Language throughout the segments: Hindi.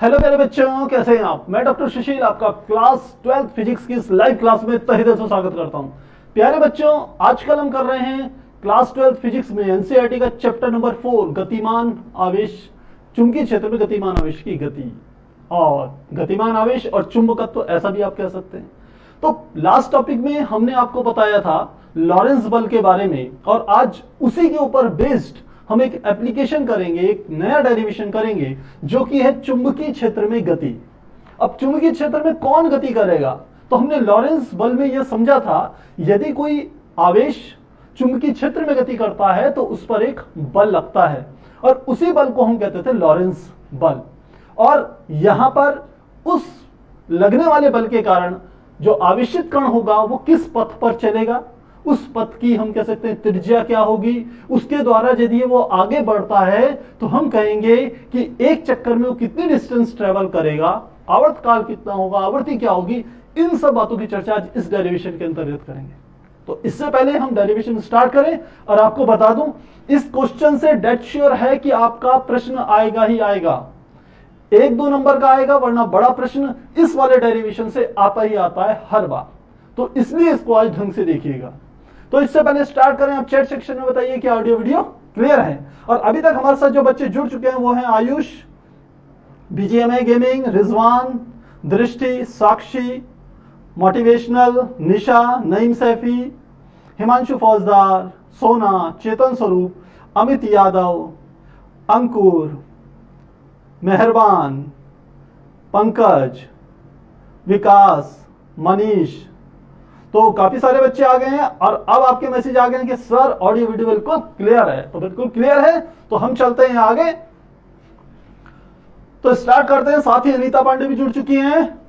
हेलो प्यारे बच्चों, कैसे हैं आप। मैं डॉक्टर सुशील आपका क्लास 12th फिजिक्स की इस लाइव क्लास में तहे दिल से स्वागत करता हूं। प्यारे बच्चों, आजकल हम कर रहे हैं क्लास 12th फिजिक्स में एनसीईआरटी का चैप्टर नंबर 4 गतिमान आवेश, चुंबकीय क्षेत्र में गतिमान आवेश की गति और गतिमान आवेश और चुंबकत्व, ऐसा भी आप कह सकते हैं। तो लास्ट टॉपिक में हमने आपको बताया था लॉरेंस बल के बारे में, और आज उसी के ऊपर बेस्ड हम एक एप्लीकेशन करेंगे, एक नया डेरिवेशन करेंगे जो कि है चुंबकीय क्षेत्र में गति। अब चुंबकीय क्षेत्र में कौन गति करेगा, तो हमने लॉरेंस बल में यह समझा था यदि कोई आवेश चुंबकीय क्षेत्र में गति करता है तो उस पर एक बल लगता है, और उसी बल को हम कहते थे लॉरेंस बल। और यहां पर उस लगने वाले बल के कारण जो आवेशित कण होगा वो किस पथ पर चलेगा, उस पथ की हम कह सकते हैं त्रिज्या क्या होगी, उसके द्वारा यदि वो आगे बढ़ता है तो हम कहेंगे कि एक चक्कर में वो कितनी डिस्टेंस ट्रेवल करेगा, आवर्तकाल कितना होगा, आवृत्ति क्या होगी। इन सब बातों की चर्चा आज इस डेरिवेशन के अंतर्गत करेंगे। तो इससे पहले हम डेरिवेशन स्टार्ट करें और आपको बता दूं, इस क्वेश्चन से डेड श्योर है कि आपका प्रश्न आएगा ही आएगा, 1-2 नंबर का आएगा, वरना बड़ा प्रश्न इस वाले डेरिवेशन से आता ही आता है हर बार। तो इसलिए इसको आज ढंग से देखिएगा। तो इससे पहले स्टार्ट करें, आप चैट सेक्शन में बताइए कि ऑडियो वीडियो क्लियर है। और अभी तक हमारे साथ जो बच्चे जुड़ चुके हैं वो हैं आयुष, बीजीएमआई गेमिंग, रिजवान, दृष्टि, साक्षी, मोटिवेशनल, निशा, नईम सैफी, हिमांशु फौजदार, सोना, चेतन स्वरूप, अमित यादव, अंकुर, मेहरबान, पंकज, विकास, मनीष। तो काफी सारे बच्चे आ गए हैं और अब आपके मैसेज आ गए हैं कि सर ऑडियो वीडियो बिल्कुल क्लियर है। तो बिल्कुल क्लियर है तो हम चलते हैं आगे। तो स्टार्ट करते हैं। साथ ही अनीता पांडे भी जुड़ चुकी हैं,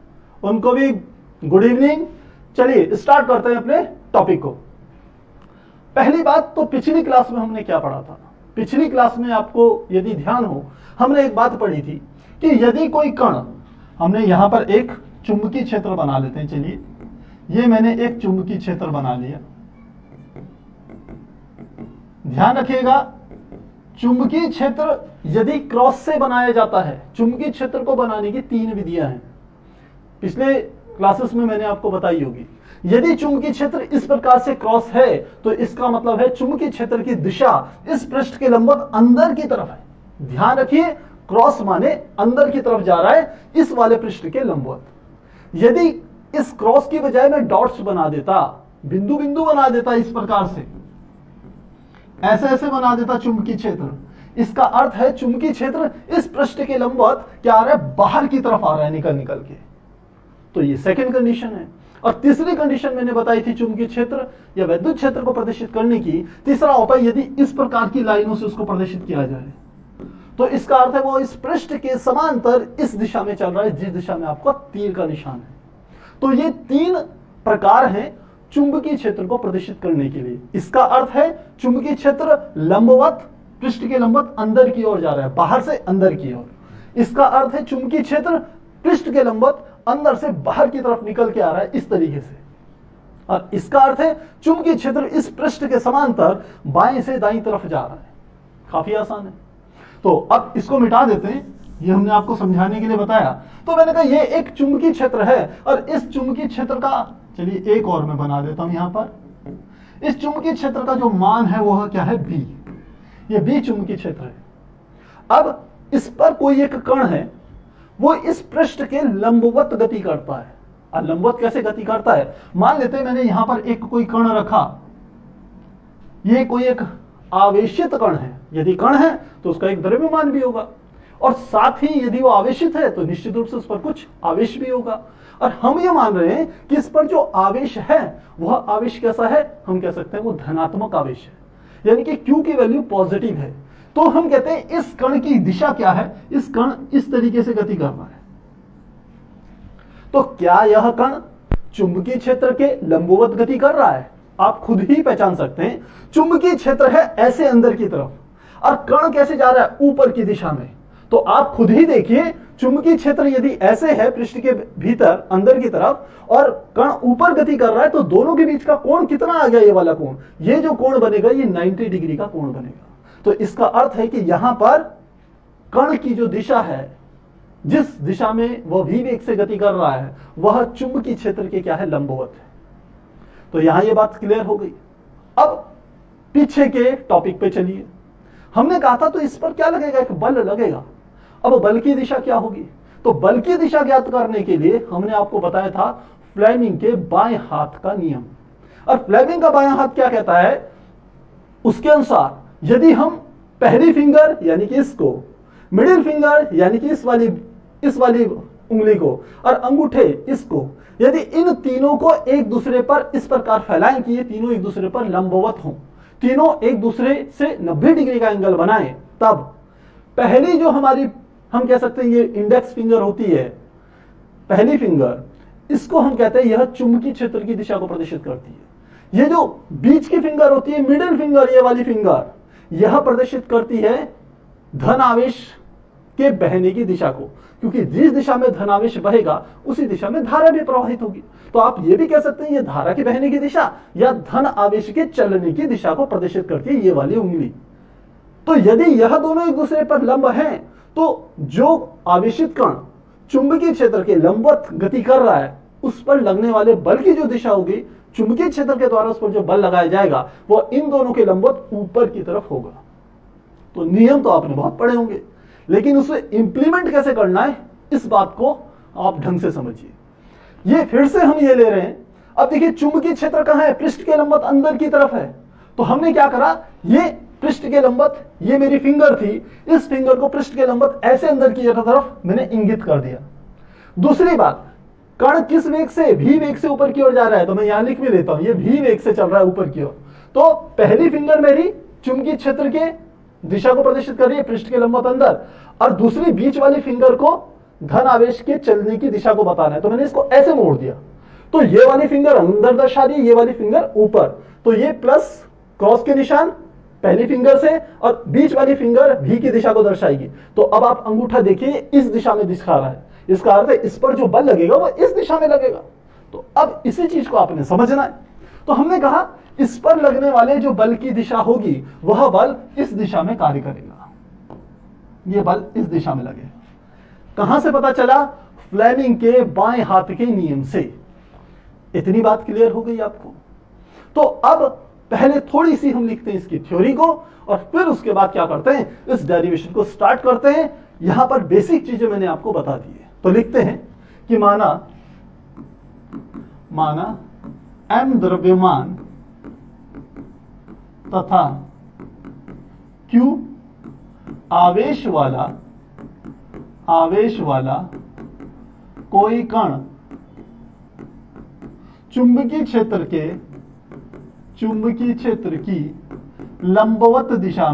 उनको भी गुड इवनिंग। चलिए स्टार्ट करते हैं अपने टॉपिक को। पहली बात तो पिछली क्लास में हमने क्या पढ़ा था। पिछली क्लास में आपको यदि ध्यान हो, हमने एक बात पढ़ी थी कि यदि कोई कण, हमने यहां पर एक चुंबकीय क्षेत्र बना लेते हैं। चलिए ये मैंने एक चुंबकीय क्षेत्र बना लिया। ध्यान रखिएगा, चुंबकीय क्षेत्र यदि क्रॉस से बनाया जाता है, चुंबकीय क्षेत्र को बनाने की 3 विधियां हैं, पिछले क्लासेस में मैंने आपको बताई होगी। यदि चुंबकीय क्षेत्र इस प्रकार से क्रॉस है तो इसका मतलब है चुंबकीय क्षेत्र की दिशा इस पृष्ठ के लंबवत अंदर की तरफ है। ध्यान रखिए, क्रॉस माने अंदर की तरफ जा रहा है, इस वाले पृष्ठ के लंबवत। यदि इस क्रॉस की बजाय मैं डॉट्स बना देता, बिंदु बिंदु बना देता, इस प्रकार से ऐसे ऐसे बना देता चुंबकीय क्षेत्र, इसका अर्थ है चुंबकीय क्षेत्र इस पृष्ठ के लंबवत क्या आ रहा है, बाहर की तरफ आ रहा है, निकल निकल के। तो ये सेकंड कंडीशन है। और तीसरी कंडीशन मैंने बताई थी चुंबकीय क्षेत्र या विद्युत क्षेत्र को प्रदर्शित करने की, तीसरा होता है यदि इस प्रकार की लाइनों से उसको प्रदर्शित किया जाए तो इसका अर्थ है वो इस पृष्ठ के समांतर इस दिशा में चल रहा है, जिस दिशा में आपका तीर का निशान है। तो ये 3 प्रकार हैं चुंबकीय क्षेत्र को प्रदर्शित करने के लिए। इसका अर्थ है चुंबकीय क्षेत्र लंबवत, पृष्ठ के लंबवत अंदर की ओर जा रहा है, बाहर से अंदर की ओर। इसका अर्थ है चुंबकीय क्षेत्र पृष्ठ के लंबवत अंदर से बाहर की तरफ निकल के आ रहा है, इस तरीके से। और इसका अर्थ है चुंबकीय क्षेत्र इस पृष्ठ के समांतर बाएं से दाईं तरफ जा रहा है। काफी आसान है। तो अब इसको मिटा देते हैं, ये हमने आपको समझाने के लिए बताया। तो मैंने कहा ये एक चुंबकीय क्षेत्र है, और इस चुंबकीय क्षेत्र का, चलिए एक और मैं बना देता हूं यहां पर। इस चुंबकीय क्षेत्र का जो मान है वो क्या है, बी। ये बी चुंबकीय क्षेत्र है। अब इस पर कोई एक कण है, वो इस पृष्ठ के लंबवत गति करता है। और लंबवत कैसे गति करता है, मान लेते हैं मैंने यहां पर एक कोई कण रखा, ये कोई एक आवेशित कण है। यदि कण है तो उसका एक द्रव्यमान भी होगा, और साथ ही यदि वो आवेशित है तो निश्चित रूप से उस पर कुछ आवेश भी होगा। और हम ये मान रहे हैं कि इस पर जो आवेश है वह आवेश कैसा है, हम कह सकते हैं वो धनात्मक आवेश है, यानी कि Q की वैल्यू पॉजिटिव है। तो हम कहते हैं इस कण की दिशा क्या है, इस कण इस तरीके से गति कर रहा है। तो क्या यह कण चुंबकीय क्षेत्र के लंबवत गति कर रहा है? आप खुद ही पहचान सकते हैं, चुंबकीय क्षेत्र है ऐसे अंदर की तरफ, और कण कैसे जा रहा है, ऊपर की दिशा में। तो आप खुद ही देखिए, चुंबकीय क्षेत्र यदि ऐसे है पृष्ठ के भीतर अंदर की तरफ, और कण ऊपर गति कर रहा है, तो दोनों के बीच का कोण कितना आ गया, ये वाला कोण, ये जो कोण बनेगा ये 90 डिग्री का कोण बनेगा। तो इसका अर्थ है कि यहां पर कण की जो दिशा है जिस दिशा में वह v वेग से गति कर रहा है वह चुंबकीय क्षेत्र के क्या है, लंबवत है। तो यहां यह बात क्लियर हो गई। अब पीछे के टॉपिक पे चलिए। हमने कहा था तो इस पर क्या लगेगा, एक बल लगेगा। अब बल की दिशा क्या होगी, तो बल की दिशा ज्ञात करने के लिए हमने आपको बताया था फ्लेमिंग के बाएं हाथ का नियम। और फ्लेमिंग का बायां हाथ क्या कहता है, उसके अनुसार यदि हम पहली फिंगर यानी कि इसको, मिडिल फिंगर यानी कि इस वाली उंगली को, और अंगूठे इसको, यदि इन तीनों को एक दूसरे पर इस प्रकार फैलाएं कि ये तीनों एक दूसरे पर लंबवत हों, तीनों एक दूसरे से 90 डिग्री का एंगल बनाएं, तब पहली जो हमारी हम कह सकते हैं ये इंडेक्स फिंगर होती है, पहली फिंगर, इसको हम कहते हैं यह चुंबकीय क्षेत्र की दिशा को प्रदर्शित करती है। ये जो बीच की फिंगर होती है, मिडिल फिंगर, ये वाली फिंगर, यह प्रदर्शित करती है धन आवेश के बहने की दिशा को, क्योंकि जिस दिशा में धन आवेश बहेगा उसी दिशा में धारा भी प्रवाहित होगी। तो आप ये भी कह सकते हैं ये धारा के बहने की दिशा या धन आवेश के चलने की दिशा को प्रदर्शित करती है ये वाली उंगली। तो यदि यह दोनों एक दूसरे पर लंब हैं, तो जो आवेशित कण चुंबकीय क्षेत्र के लंबवत गति कर रहा है उस पर लगने वाले बल की जो दिशा होगी, चुंबकीय क्षेत्र के द्वारा उस पर जो बल लगाया जाएगा वह इन दोनों के लंबवत ऊपर की तरफ होगा। तो नियम तो आपने बहुत पढ़े होंगे, लेकिन उसे इंप्लीमेंट कैसे करना है इस बात को आप ढंग से समझिए। ये फिर से हम ये ले रहे हैं। अब देखिए चुंबकीय क्षेत्र कहां है, पृष्ठ के लंबवत अंदर की तरफ है। तो हमने क्या करा, ये पृष्ठ के लंबवत, ये मेरी फिंगर थी, इस फिंगर को पृष्ठ के लंबवत ऐसे अंदर की तरफ मैंने इंगित कर दिया। दूसरी बात, कण किस वेग से, v वेग से ऊपर की ओर जा रहा है, तो मैं यहां लिख भी लेता हूं, ये v वेग से चल रहा है ऊपर की ओर। तो पहली फिंगर मेरी चुंबकीय क्षेत्र के दिशा को प्रदर्शित कर रही है पृष्ठ के लंबवत अंदर, और दूसरी बीच वाली फिंगर को धन आवेश के चलने की दिशा को बताना है। तो मैंने इसको ऐसे मोड़ दिया। तो ये वाली फिंगर अंदर दर्शा रही है, ये वाली फिंगर ऊपर। तो ये प्लस क्रॉस के निशान पहली फिंगर से, और बीच वाली फिंगर v की दिशा को दर्शाएगी। तो अब आप अंगूठा देखिए इस दिशा में दिखा रहा है, इसका अर्थ है इस पर जो बल लगेगा वो इस दिशा में लगेगा। तो अब इसी चीज को आपने समझना है। तो हमने कहा इस पर लगने वाले जो बल की दिशा होगी वह बल इस दिशा में कार्य करेगा, ये बल इस दिशा में लगेगा। कहां से पता चला, फ्लेमिंग के बाएं हाथ के नियम से। इतनी बात क्लियर हो गई आपको। तो अब पहले थोड़ी सी हम लिखते हैं इसकी थ्योरी को, और फिर उसके बाद क्या करते हैं, इस डेरिवेशन को स्टार्ट करते हैं। यहां पर बेसिक चीजें मैंने आपको बता दी है। तो लिखते हैं कि माना m द्रव्यमान तथा q आवेश वाला कोई कण चुंबकीय क्षेत्र की लंबवत दिशा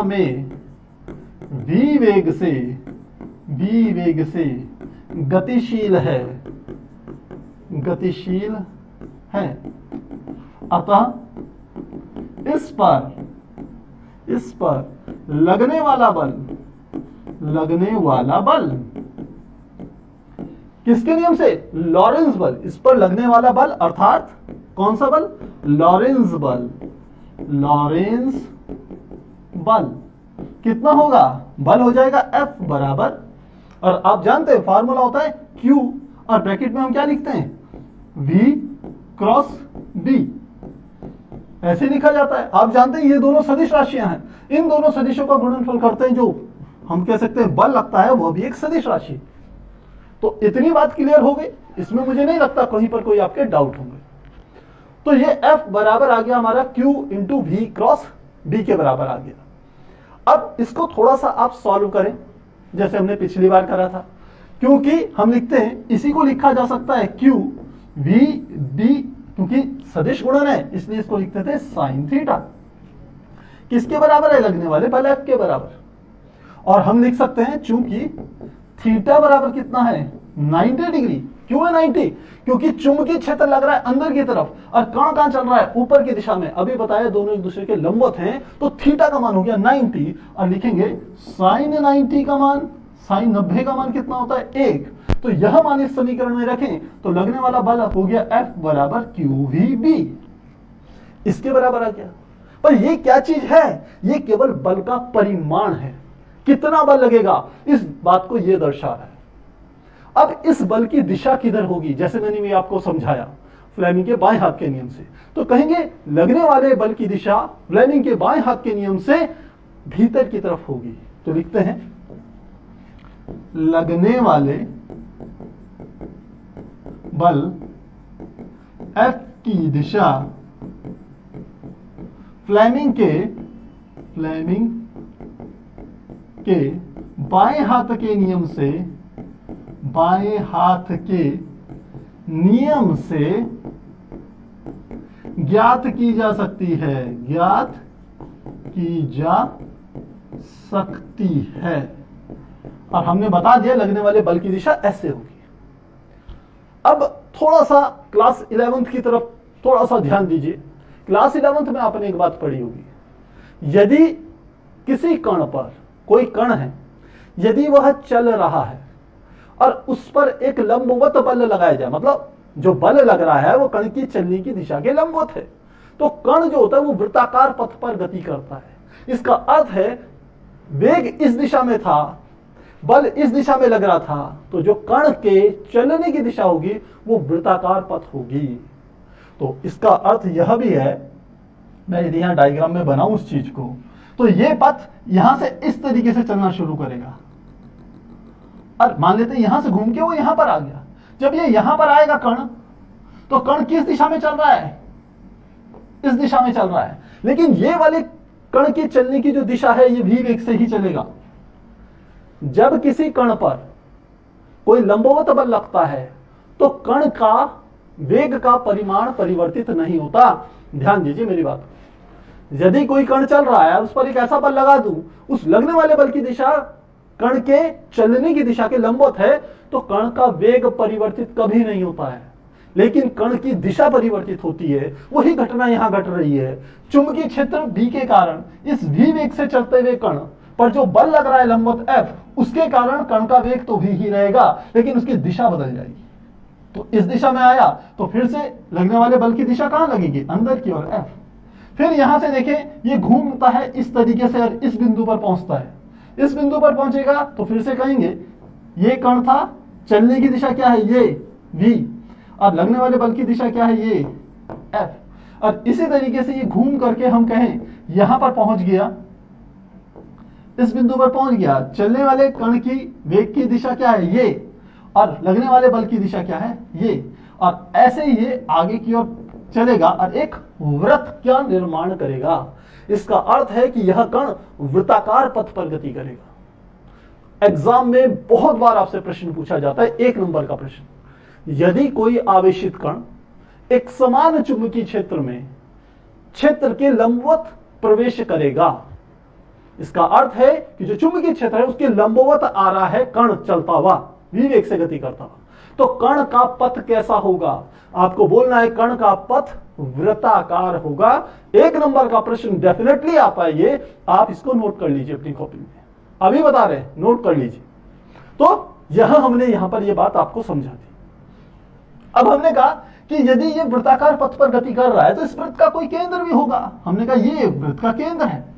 में v वेग से गतिशील है, अतः इस पर लगने वाला बल किसके नियम से, लॉरेंस बल। इस पर लगने वाला बल अर्थात कौन सा बल, लॉरेंस बल कितना होगा, बल हो जाएगा F बराबर, और आप जानते हैं फार्मूला होता है Q, और ब्रैकेट में हम क्या लिखते हैं, V क्रॉस B, ऐसे लिखा जाता है। आप जानते हैं ये दोनों सदिश राशियां हैं, इन दोनों सदिशों का गुणनफल करते हैं, जो हम कह सकते हैं बल लगता है वह भी एक सदिश राशि। तो इतनी बात क्लियर हो गई, इसमें मुझे नहीं लगता कहीं पर कोई आपके डाउट होंगे। तो ये F बराबर आ गया हमारा Q into V cross B के बराबर आ गया। अब इसको थोड़ा सा आप सॉल्व करें जैसे हमने पिछली बार करा था, क्योंकि हम लिखते हैं इसी को लिखा जा सकता है Q V B, क्योंकि सदिश गुणन है इसलिए इसको लिखते थे साइन थीटा। किसके बराबर है, लगने वाले बल F के बराबर। और हम लिख सकते हैं चूंकि थीटा बराबर कितना है, 90 डिग्री। क्यों है 90, क्योंकि चुंबकीय क्षेत्र लग रहा है अंदर की तरफ और कण कहां चल रहा है, ऊपर की दिशा में। अभी बताया दोनों एक दूसरे के लंबवत हैं, तो थीटा का मान हो गया 90, और लिखेंगे साइन 90 का मान, साइन 90 का मान कितना होता है, 1। तो यह मान इस समीकरण में रखें तो लगने वाला बल हो गया F बराबर QVB, इसके बराबर आ गया। पर ये क्या चीज है? ये केवल बल का परिमाण है, कितना बल लगेगा इस बात को ये दर्शा रहा है। अब इस बल की दिशा किधर होगी? जैसे मैंने भी आपको समझाया फ्लेमिंग के बाएं हाथ के नियम से, तो कहेंगे लगने वाले बल की दिशा फ्लेमिंग के बाएं हाथ के नियम से भीतर की तरफ होगी। तो लिखते हैं लगने वाले बल F की दिशा फ्लेमिंग के बाएं हाथ के नियम से ज्ञात की जा सकती है, और हमने बता दिया लगने वाले बल की दिशा ऐसे होगी। अब थोड़ा सा क्लास 11th की तरफ थोड़ा सा ध्यान दीजिए। क्लास 11th में आपने एक बात पढ़ी होगी, यदि किसी कण पर, कोई कण है, यदि वह चल रहा है और उस पर एक लंबवत बल लगाया जाए, मतलब जो बल लग रहा है वो कण की चलने की दिशा के लंबवत है, तो कण जो होता है वो वृत्ताकार पथ पर गति करता है। इसका अर्थ है वेग इस दिशा में था, बल इस दिशा में लग रहा था, तो जो कण के चलने की दिशा होगी वो वृत्ताकार पथ होगी। तो इसका अर्थ यह भी है, मैं यदि यहां डायग्राम में बनाऊं उस चीज को, तो ये पथ यहां से इस तरीके से चलना शुरू करेगा, और मान लेते हैं यहां से घूम के वो यहां पर आ गया। जब ये यहां पर आएगा कण, तो कण किस दिशा में चल रहा है? इस दिशा में चल रहा है, लेकिन ये वाले कण की चलने की जो दिशा है ये भी वेग से ही चलेगा। जब किसी कण पर कोई लंबवत बल लगता है तो कण का वेग का परिमाण परिवर्तित नहीं होता। ध्यान दीजिए मेरी बात। यदि कोई कण चल रहा है, उस पर एक ऐसा बल लगा दूं, उस लगने वाले बल की दिशा कण के चलने की दिशा के लंबवत है, तो कण का वेग परिवर्तित कभी नहीं होता है, लेकिन कण की दिशा परिवर्तित होती है। वही घटना यहां घट रही है। चुंबकीय क्षेत्र B के कारण इस V वेग से चलते हुए कण पर जो बल लग रहा है लंबवत F, उसके कारण कण का वेग तो ही रहेगा, लेकिन उसकी दिशा बदल जाएगी। तो इस दिशा में आया तो फिर से लगने वाले बल की दिशा कहां लगेगी? अंदर की ओर F। फिर यहां से देखें ये घूमता है इस तरीके से और इस बिंदु पर पहुंचता है। इस बिंदु पर पहुंचेगा तो फिर से कहेंगे ये कण था, चलने की दिशा क्या है? ये V, और लगने वाले बल की दिशा क्या है? ये F। और इसी तरीके से ये घूम करके हम कहें यहां पर पहुंच गया, इस बिंदु पर पहुंच गया। चलने वाले कण की वेग की दिशा क्या है? ये, और लगने वाले बल की दिशा क्या है? ये। और ऐसे ही ये आगे की ओर चलेगा और एक वृत्त का निर्माण करेगा। इसका अर्थ है कि यह कण वृत्ताकार पथ पर गति करेगा। एग्जाम में बहुत बार आपसे प्रश्न पूछा जाता है, 1 नंबर का प्रश्न, यदि कोई आवेशित कण एक समान चुंबकीय क्षेत्र में क्षेत्र के लंबवत प्रवेश करेगा, इसका अर्थ है कि जो चुंबकीय क्षेत्र है उसके लंबवत आ रहा है कण चलता हुआ, V वेग से गति करता हुआ, तो कण का पथ कैसा होगा? आपको बोलना है कण का पथ वृत्ताकार होगा। 1 नंबर का प्रश्न डेफिनेटली आता है ये, आप इसको नोट कर लीजिए अपनी कॉपी में, अभी बता रहे हैं, नोट कर लीजिए। तो यह हमने यहां पर यह बात आपको समझा दी। अब हमने कहा कि यदि ये वृत्ताकार पथ पर गति कर रहा है तो इस वृत्त का कोई केंद्र भी होगा। हमने कहा ये वृत्त का केंद्र है।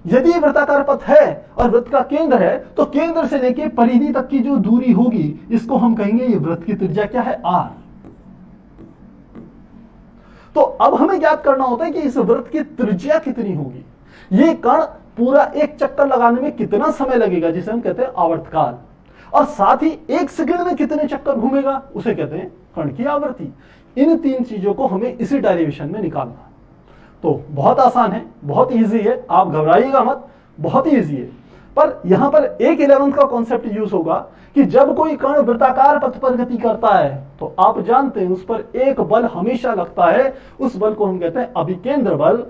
यदि ये वृत्ताकार पथ है और वृत्त का केंद्र है, तो केंद्र से लेकर परिधि तक की जो दूरी होगी इसको हम कहेंगे ये वृत्त की त्रिज्या क्या है? R। तो अब हमें ज्ञात करना होता है कि इस वृत्त की त्रिज्या कितनी होगी। ये कण पूरा एक चक्कर लगाने में कितना समय लगेगा, जिसे हम कहते हैं आवर्तकाल, और साथ ही 1 सेकंड में कितने चक्कर घूमेगा, उसे कहते हैं कण की आवृत्ति। इन 3 चीजों को हमें इसी डेरिवेशन में निकालना। तो बहुत आसान है, बहुत इजी है, आप घबराइएगा मत, बहुत ही इजी है। पर यहां पर एक 11th का कॉन्सेप्ट यूज होगा कि जब कोई कण वृत्ताकार पथ पर गति करता है तो आप जानते हैं उस पर एक बल हमेशा लगता है, उस बल को हम कहते हैं अभिकेंद्र बल,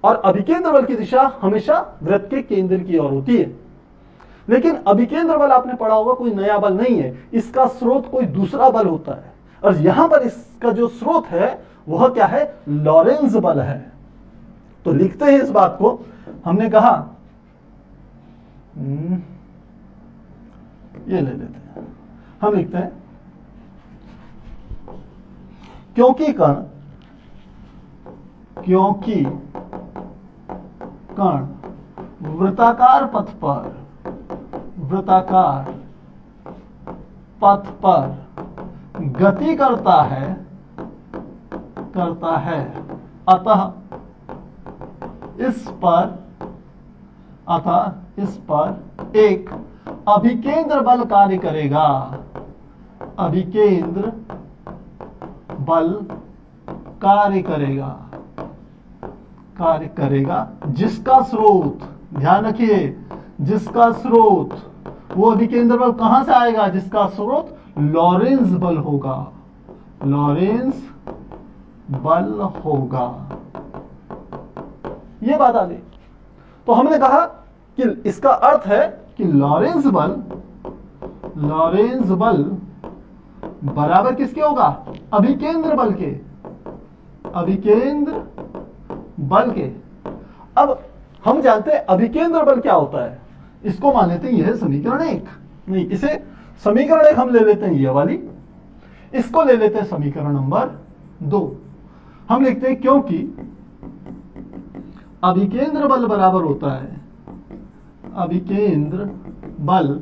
और अभिकेंद्र बल की दिशा हमेशा वृत्त के केंद्र की ओर होती है। लेकिन अभिकेंद्र बल आपने पढ़ा होगा कोई नया बल नहीं है, इसका स्रोत कोई दूसरा बल होता है, और यहां पर इसका जो स्रोत है वह क्या है? लॉरेंज बल है। तो लिखते हैं इस बात को, हमने कहा ये ले लेते हैं, हम लिखते हैं क्योंकि कण वृत्ताकार पथ पर गति करता है अतः इस पर एक अभिकेंद्र बल कार्य करेगा जिसका स्रोत, ध्यान रखिए, जिसका स्रोत, वो अभिकेंद्र बल कहां से आएगा? जिसका स्रोत लॉरेंस बल होगा। ये बात आ गई। तो हमने कहा कि इसका अर्थ है कि लॉरेंस बल बराबर किसके होगा? अभिकेंद्र बल के। अब हम जानते हैं अभिकेंद्र बल क्या होता है। इसको मान लेते हैं यह है समीकरण 1, नहीं, इसे समीकरण 1 हम ले लेते हैं, ये वाली। इसको ले लेते हैं समीकरण नंबर 2। हम लिखते हैं क्योंकि अभिकेंद्र बल बराबर होता है, अभिकेंद्र बल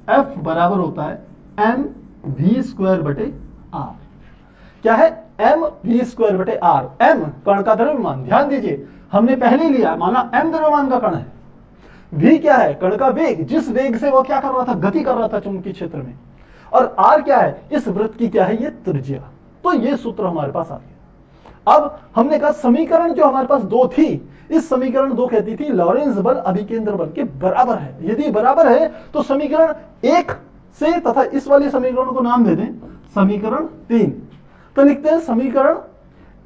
F बराबर होता है mv² r। क्या है? mv² r। m कण का द्रव्यमान, ध्यान दीजिए, हमने पहले लिया, माना m द्रव्यमान का कण है। v क्या है? कण का वेग, जिस वेग से वो क्या कर रहा था? गति कर रहा था चुंबकीय क्षेत्र में। और r क्या है? इस वृत्त की क्या है? ये त्रिज्या। तो ये सूत्र हमारे पास आ गया। अब हमने कहा समीकरण जो हमारे पास 2 थी, इस समीकरण 2 कहती थी लॉरेंस बल अभिकेंद्र बल के बराबर है। यदि बराबर है तो समीकरण 1 से तथा इस वाले समीकरण को नाम दे दें समीकरण 3। तो लिखते हैं समीकरण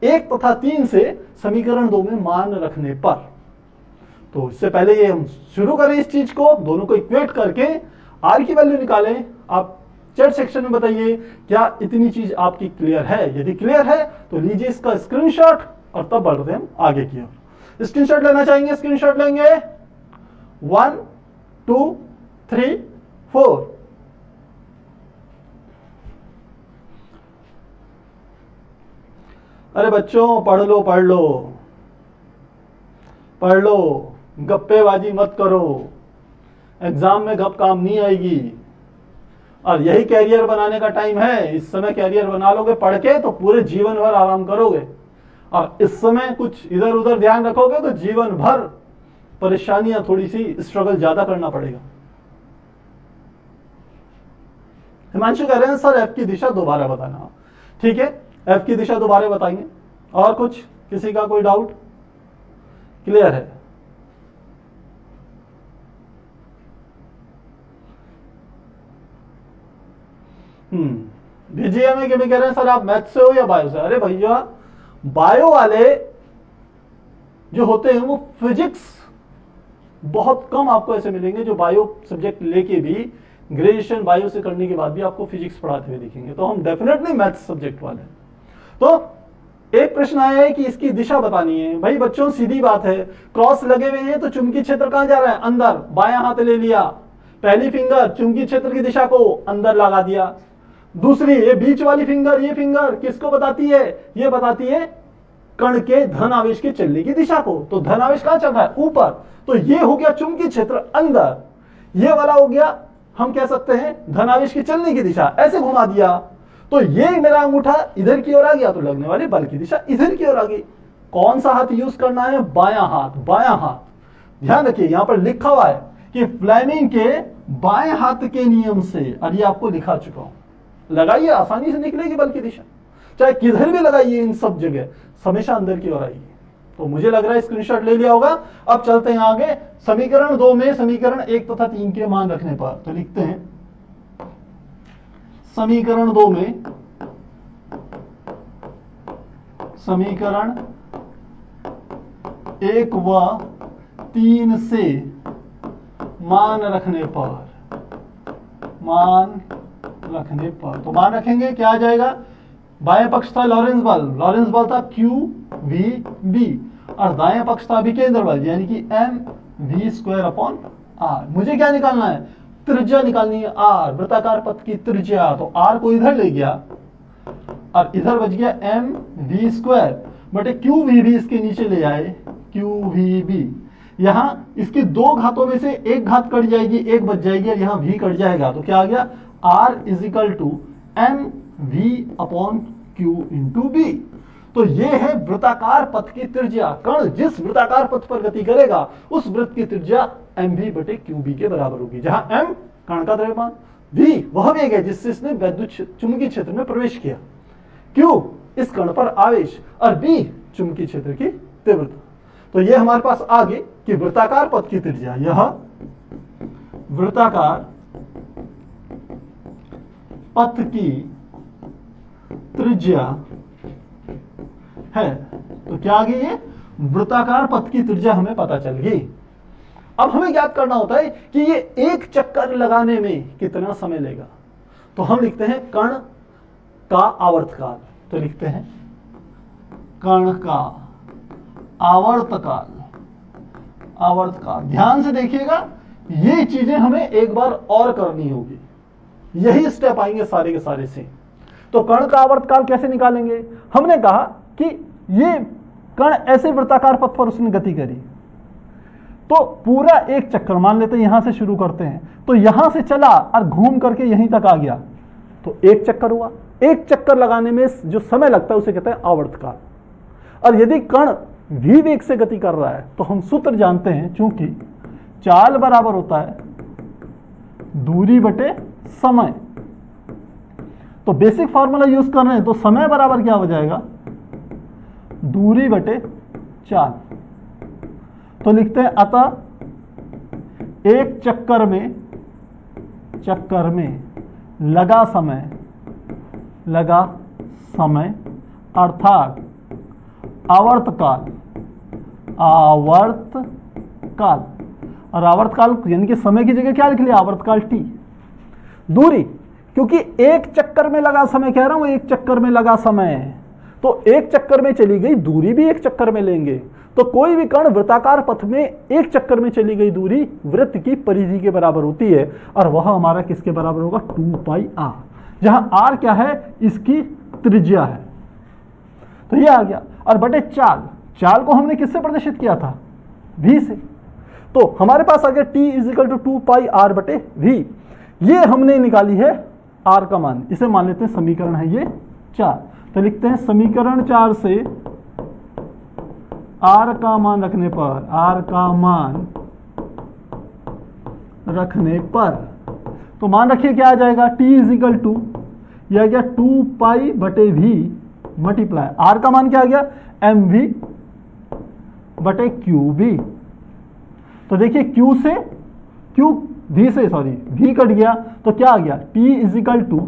1 तथा 3 से समीकरण 2 में मान रखने पर। तो इससे पहले ये हम शुरू करें इस चीज को, दोनों को इक्वेट करके आर की वैल्यू निकालें। आप चैट सेक्शन में बताइए क्या इतनी चीज आपकी क्लियर है। यदि क्लियर है तो लीजिए इसका स्क्रीनशॉट और तब बढ़ते हैं हम आगे की ओर। स्क्रीनशॉट लेना चाहेंगे? स्क्रीनशॉट लेंगे 1 2 3 4। अरे बच्चों पढ़ लो, गप्पेबाजी मत करो, एग्जाम में गप काम नहीं आएगी। और यही कैरियर बनाने का टाइम है। इस समय कैरियर बना लोगे पढ़ के तो पूरे जीवन भर आराम करोगे, और इस समय कुछ इधर उधर ध्यान रखोगे तो जीवन भर परेशानियां, थोड़ी सी स्ट्रगल ज्यादा करना पड़ेगा। हिमांशु कह रहे हैं सर एफ की दिशा दोबारा बताना। ठीक है, एफ की दिशा दोबारा बताएंगे। और कुछ, किसी का कोई डाउट? क्लियर है? बीजीएम में कह रहे हैं सर आप मैथ से हो या बायो से? अरे भैया, बायो वाले जो होते हैं वो फिजिक्स बहुत कम आपको ऐसे मिलेंगे जो बायो सब्जेक्ट लेके भी ग्रेजुएशन बायो से करने के बाद भी आपको फिजिक्स पढ़ाते हुए दिखेंगे। तो हम डेफिनेटली मैथ सब्जेक्ट वाले हैं। तो एक प्रश्न आया है कि इसकी दिशा बतानी है। भाई बच्चों सीधी बात है, क्रॉस लगे हुए हैं तो चुंबकीय क्षेत्र कहां जा रहा है? अंदर। बायां हाथ ले लिया, पहली फिंगर चुंबकीय क्षेत्र की दिशा को अंदर लगा दिया। दूसरी, ये बीच वाली फिंगर, ये फिंगर किसको बताती है? ये बताती है कण के धन आवेश के चलने की दिशा को। तो धन आवेश कहां चल रहा है? ऊपर। तो ये हो गया चुंबकीय क्षेत्र अंदर, ये वाला हो गया, हम कह सकते हैं धन आवेश की चलने की दिशा। ऐसे घुमा दिया तो ये मेरा अंगूठा इधर की ओर आ गया, तो लगने वाली बल की दिशा इधर की ओर आ गई। कौन सा हाथ यूज करना है? बायां हाथ। बायां हाथ, ध्यान रखिए यहां पर लिखा हुआ है कि फ्लेमिंग के बाएं हाथ के नियम से, और ये आपको लिखा चुका हूं, लगाइए, आसानी से निकलेगी बल की दिशा। चाहे किधर भी लगाइए, इन सब जगह हमेशा अंदर की ओर आएगी। तो मुझे लग रहा है स्क्रीनशॉट ले लिया होगा। अब चलते हैं आगे समीकरण 2 में समीकरण 1 तथा 3 के मान रखने पर। तो लिखते हैं समीकरण 2 में समीकरण 1 व 3 से मान रखने पर, तो मान रखेंगे क्या आ जाएगा? बाएं पक्ष था लॉरेंस बल था QVB, और दाएं पक्ष था अभिकेंद्र बल यानी कि mv²/r। मुझे क्या निकालना है? त्रिज्या निकालनी है r, वृत्ताकार पथ की त्रिज्या। तो r को इधर ले गया और इधर बच गया mv²। बटे क्यू वी भी इसके नीचे ले आए, क्यू वी बी, यहां इसकी दो घातों में से एक घात कट जाएगी, एक बच जाएगी और यहां v कट जाएगा, तो क्या आ गया r is equal to m v upon q into b. तो ये है वृत्ताकार पथ की त्रिज्या। कण जिस वृत्ताकार पथ पर गति करेगा उस वृत्त की त्रिज्या एम वी बटे क्यू बी के बराबर होगी, जहां एम कण का द्रव्यमान, वी वह वेग है जिससे इसने वैद्युत चुंबकीय क्षेत्र में प्रवेश किया, क्यू इस कण पर आवेश और बी चुंबकीय क्षेत्र की तीव्रता। तो ये हमारे पास आ गई कि वृत्ताकार पथ की त्रिज्या, यह वृत्ताकार पथ की त्रिज्या है। तो क्या आ गई ये वृत्ताकार पथ की त्रिज्या हमें पता चल गई। अब हमें ज्ञात करना होता है कि ये एक चक्कर लगाने में कितना समय लेगा। तो हम लिखते हैं कण का आवर्तकाल। तो लिखते हैं कण का आवर्तकाल। आवर्तकाल ध्यान से देखिएगा, ये चीजें हमें एक बार और करनी होगी, यही स्टेप आएंगे सारे के सारे से। तो कण का आवर्तकाल कैसे निकालेंगे? हमने कहा कि ये कण ऐसे वृत्ताकार पथ पर उसने गति करी, तो पूरा एक चक्कर मान लेते हैं, यहां से शुरू करते हैं, तो यहां से चला और घूम करके यहीं तक आ गया, तो एक चक्कर हुआ। एक चक्कर लगाने में जो समय लगता है उसे कहते हैं आवर्तकाल। और यदि कण v वेग से गति कर रहा है तो हम सूत्र जानते हैं, चूंकि चाल बराबर होता है दूरी बटे समय, तो बेसिक फॉर्मूला यूज कर रहे हैं, तो समय बराबर क्या हो जाएगा दूरी बटे चाल। तो लिखते हैं अतः एक चक्कर में लगा समय अर्थात आवर्तकाल। और आवर्तकाल यानी कि समय की जगह क्या लिख लिया आवर्तकाल t। दूरी, क्योंकि एक चक्कर में लगा समय कह रहा हूं, एक चक्कर में लगा समय, तो एक चक्कर में चली गई दूरी भी एक चक्कर में लेंगे। तो कोई भी कण वृत्ताकार पथ में एक चक्कर में चली गई दूरी वृत्त की परिधि के बराबर होती है, और वह हमारा किसके बराबर होगा 2πr, जहां r क्या है इसकी त्रिज्या है। तो ये आ गया। और बटे चाल को हमने किससे प्रदर्शित किया था v से, तो हमारे पास आ गया t is equal to 2πr बटे v। ये हमने निकाली है r का मान, इसे मान लेते हैं समीकरण है ये 4। तो लिखते हैं समीकरण 4 से r का मान रखने पर तो मान रखिए क्या आ जाएगा t इज इक्वल टू यह गया 2π बटे v मल्टीप्लाई r का मान क्या आ गया mv बटे qb। तो देखिए v कट गया, तो क्या आ गया t is equal to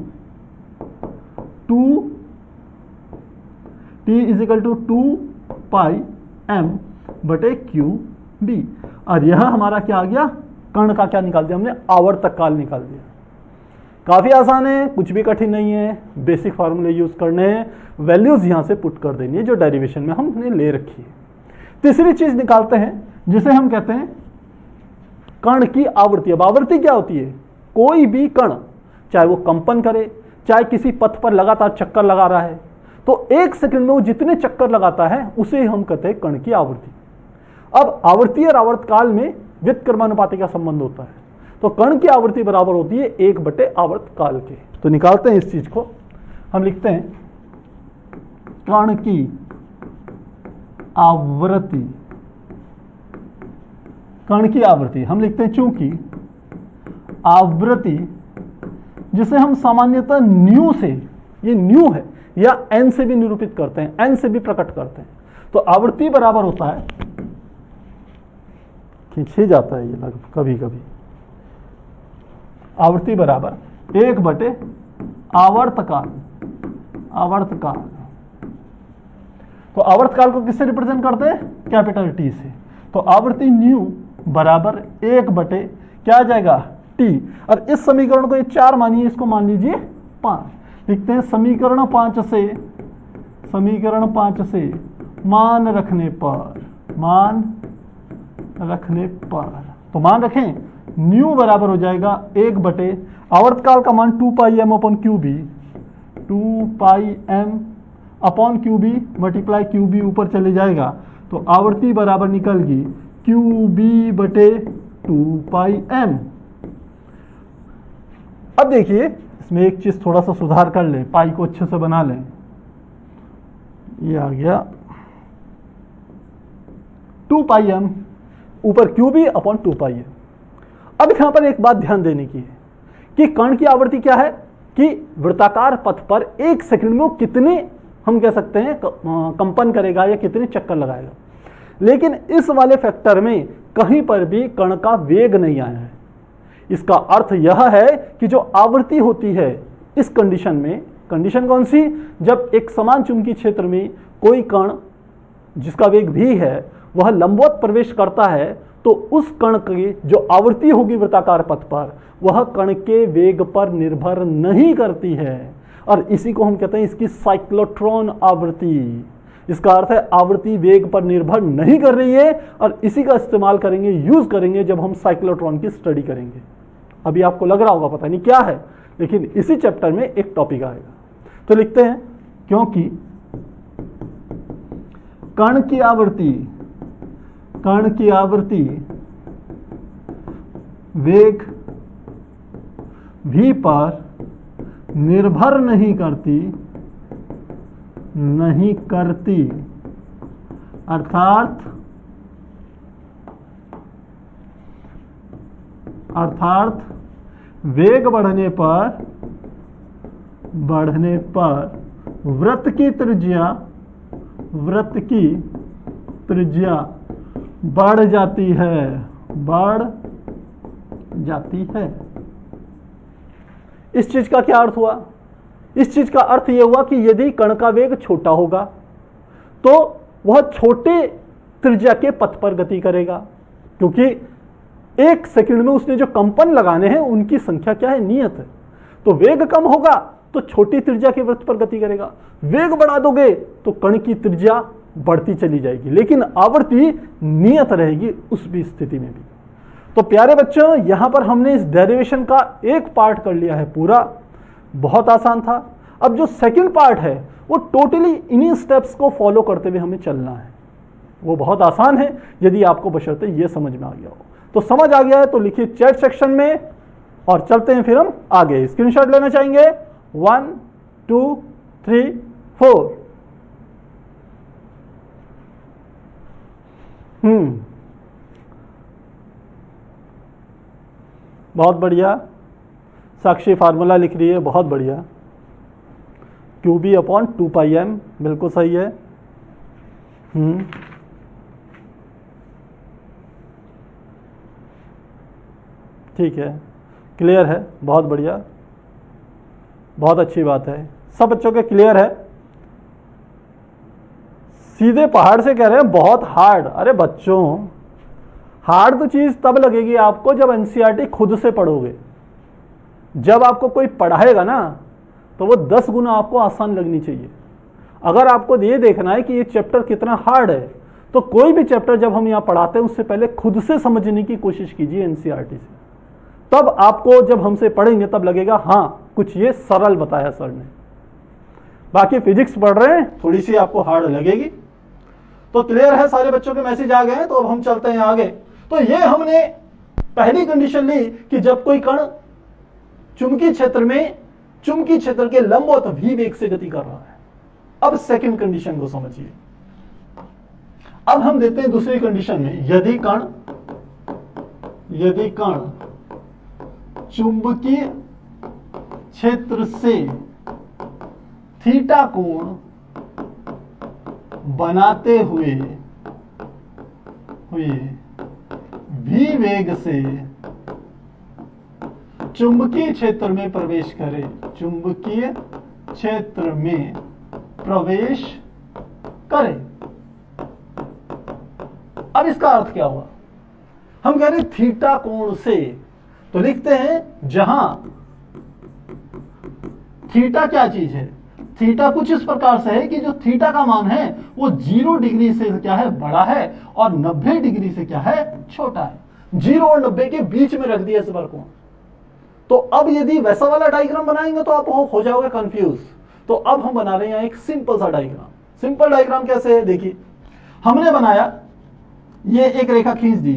2π m बटे qb। और यह हमारा क्या आ गया कण का क्या निकाल दिया हमने आवर्तक काल निकाल दिया। काफी आसान है, कुछ भी कठिन नहीं है, बेसिक फार्मूले यूज करने हैं, वैल्यूज यहां से पुट कर देनी है जो डेरिवेशन में हमने ले रखी है। तीसरी चीज निकालते हैं जिसे हम कहते हैं कण की आवृत्ति। अब आवृत्ति क्या होती है? कोई भी कण चाहे वो कंपन करे, चाहे किसी पथ पर लगातार चक्कर लगा रहा है, तो एक सेकंड में वो जितने चक्कर लगाता है उसे हम कहते हैं कण की आवृत्ति। अब आवृत्ति और आवर्तकाल में व्युत्क्रमानुपाती का संबंध होता है, तो कण की आवृत्ति बराबर होती है 1 बटे आवर्तकाल के। तो निकालते हैं इस चीज को, हम लिखते हैं कण की आवृत्ति हम लिखते हैं, चूंकि आवृत्ति जिसे हम सामान्यतः न्यू से, ये न्यू है या एन से भी निरूपित करते हैं, एन से भी प्रकट करते हैं, तो आवृत्ति बराबर होता है, खींच ही जाता है ये कभी कभी, आवृत्ति बराबर 1 बटे आवर्तकाल। तो आवर्तकाल को किससे रिप्रेजेंट करते हैं? कैपिटल टी से। तो आवृत्ति न्यू बराबर 1 बटे क्या आ जाएगा टी। और इस समीकरण को ये 4 मानिए, इसको मान लीजिए 5। लिखते हैं समीकरण 5 से मान रखने पर तो मान रखें न्यू बराबर हो जाएगा 1 बटे आवर्तकाल का मान 2πm/qb 2πm upon q b multiply q b ऊपर चले जाएगा तो आवृत्ति बराबर निकलगी क्यू बी बटे 2πm। अब देखिए इसमें एक चीज थोड़ा सा सुधार कर लें, पाई को अच्छे से बना लें। ये आ गया 2πm ऊपर क्यू बी अपॉन 2πm। अब यहां पर एक बात ध्यान देने की है कि कण की आवृत्ति क्या है कि वृत्ताकार पथ पर एक सेकंड में वो कितने हम कह सकते हैं कंपन करेगा या कितने चक्कर लगाएगा। लेकिन इस वाले फैक्टर में कहीं पर भी कण का वेग नहीं आया है। इसका अर्थ यह है कि जो आवृत्ति होती है इस कंडीशन में, कंडीशन कौन सी, जब एक समान चुंबकीय क्षेत्र में कोई कण जिसका वेग v है वह लंबवत प्रवेश करता है तो उस कण की जो आवृत्ति होगी वृत्ताकार पथ पर वह कण के वेग पर निर्भर नहीं करती है। और इसी को हम कहते हैं इसकी साइक्लोट्रॉन आवृत्ति। इसका अर्थ है आवृत्ति वेग पर निर्भर नहीं कर रही है और इसी का इस्तेमाल करेंगे, यूज करेंगे जब हम साइक्लोट्रॉन की स्टडी करेंगे। अभी आपको लग रहा होगा पता नहीं क्या है, लेकिन इसी चैप्टर में एक टॉपिक आएगा। तो लिखते हैं क्योंकि कण की आवृत्ति वेग v पर निर्भर नहीं करती अर्थात वेग बढ़ने पर वृत्त की त्रिज्या बढ़ जाती है। इस चीज का क्या अर्थ हुआ? इस चीज का अर्थ यह हुआ कि यदि कण का वेग छोटा होगा तो वह छोटे त्रिज्या के पथ पर गति करेगा, क्योंकि एक सेकंड में उसने जो कंपन लगाने हैं उनकी संख्या क्या है, नियत है। तो वेग कम होगा तो छोटी त्रिज्या के वृत्त पर गति करेगा, वेग बढ़ा दोगे तो कण की त्रिज्या बढ़ती चली जाएगी, लेकिन आवृत्ति नियत रहेगी उस भी स्थिति में भी। तो प्यारे बच्चों, यहां पर हमने इस डेरिवेशन का एक पार्ट कर लिया है पूरा, बहुत आसान था। अब जो सेकंड पार्ट है वो टोटली इन्हीं स्टेप्स को फॉलो करते हुए हमें चलना है। वो बहुत आसान है यदि आपको बशर्ते ये समझ में आ गया हो। तो समझ आ गया है तो लिखिए चैट सेक्शन में और चलते हैं फिर हम आगे। स्क्रीनशॉट लेना चाहेंगे 1 2 3 4। बहुत बढ़िया। साक्षी फार्मूला लिख रही है, बहुत बढ़िया। क्यू बी अपॉन 2πm बिल्कुल सही है। ठीक है, क्लियर है, बहुत बढ़िया, बहुत अच्छी बात है। सब बच्चों के क्लियर है? सीधे पहाड़ से कह रहे हैं बहुत हार्ड। अरे बच्चों, हार्ड तो चीज तब लगेगी आपको जब एनसीईआरटी खुद से पढ़ोगे। जब आपको कोई पढ़ाएगा ना तो वो 10 गुना आपको आसान लगनी चाहिए। अगर आपको ये देखना है कि ये चैप्टर कितना हार्ड है तो कोई भी चैप्टर जब हम यहाँ पढ़ाते हैं उससे पहले खुद से समझने की कोशिश कीजिए एनसीईआरटी से। तब आपको जब हमसे पढ़ेंगे तब लगेगा हाँ कुछ ये सरल बताया सर ने। बाकी फिजिक्स पढ़ रहे हैं थोड़ी सी आपको हार्ड लगेगी। तो क्लियर है, सारे बच्चों के मैसेज आ गए हैं। तो अब हम चलते हैं आगे। तो ये हमने पहली कंडीशन ली कि जब कोई कण चुंबकीय क्षेत्र के लंबवत v वेग से गति कर रहा है। अब सेकंड कंडीशन को समझिए। अब हम देते हैं दूसरी कंडीशन में, यदि कण चुंबकीय क्षेत्र से थीटा कोण बनाते हुए v वेग से चुंबकीय क्षेत्र में प्रवेश करे, चुंबकीय क्षेत्र में प्रवेश करे। अब इसका अर्थ क्या हुआ? हम कह रहे थीटा कोण से, तो लिखते हैं जहां थीटा क्या चीज है, थीटा कुछ इस प्रकार से है कि जो थीटा का मान है वो 0 डिग्री से क्या है, बड़ा है, और 90 डिग्री से क्या है, छोटा है। 0 और 90 के बीच में रख दिया इस बार कोण। तो अब यदि वैसा वाला डायग्राम बनाएंगे तो आप हो जाओगे कंफ्यूज। तो अब हम बना रहे हैं एक सिंपल सा डायग्राम। सिंपल डायग्राम कैसे है, देखिए हमने बनाया, ये एक रेखा खींच दी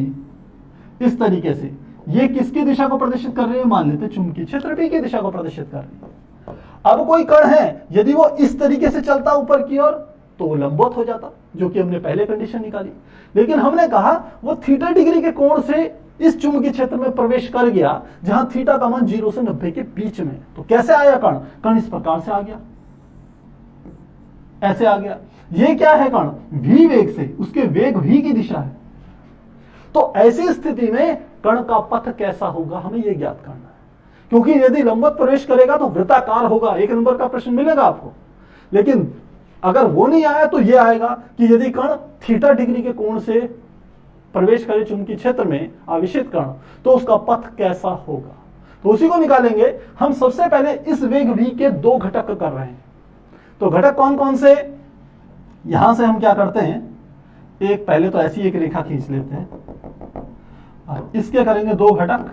इस तरीके से, ये किसकी दिशा को प्रदर्शित कर रही है, मान लेते चुंबकीय क्षेत्र P की दिशा को प्रदर्शित कर रही है। अब कोई कण है, यदि वो इस तरीके से चलता ऊपर की ओर तो वो लंबवत हो जाता, जो कि हमने पहले कंडीशन निकाली। लेकिन हमने कहा वो थीटा डिग्री के कोण से इस चुंबकीय क्षेत्र में प्रवेश कर गया जहां थीटा का मान 0 से 90 के बीच में। तो कैसे आया कण, कण इस प्रकार से आ गया, ऐसे आ गया। ये क्या है कण, v वेग से, उसके वेग v की दिशा है। तो ऐसी स्थिति में कण का पथ कैसा होगा हमें यह ज्ञात करना है, क्योंकि यदि लंबवत प्रवेश करेगा तो वृत्ताकार होगा। 1 नंबर का प्रश्न मिलेगा आपको। लेकिन अगर वो नहीं आया तो ये आएगा कि यदि कण थीटा डिग्री के कोण से प्रवेश करे चुंबकीय क्षेत्र में, आवेशित कण, तो उसका पथ कैसा होगा। तो उसी को निकालेंगे हम। सबसे पहले इस वेग v के 2 घटक कर रहे हैं। तो घटक कौन कौन से, यहां से हम क्या करते हैं, एक पहले तो ऐसी एक रेखा खींच लेते हैं और इसके करेंगे 2 घटक।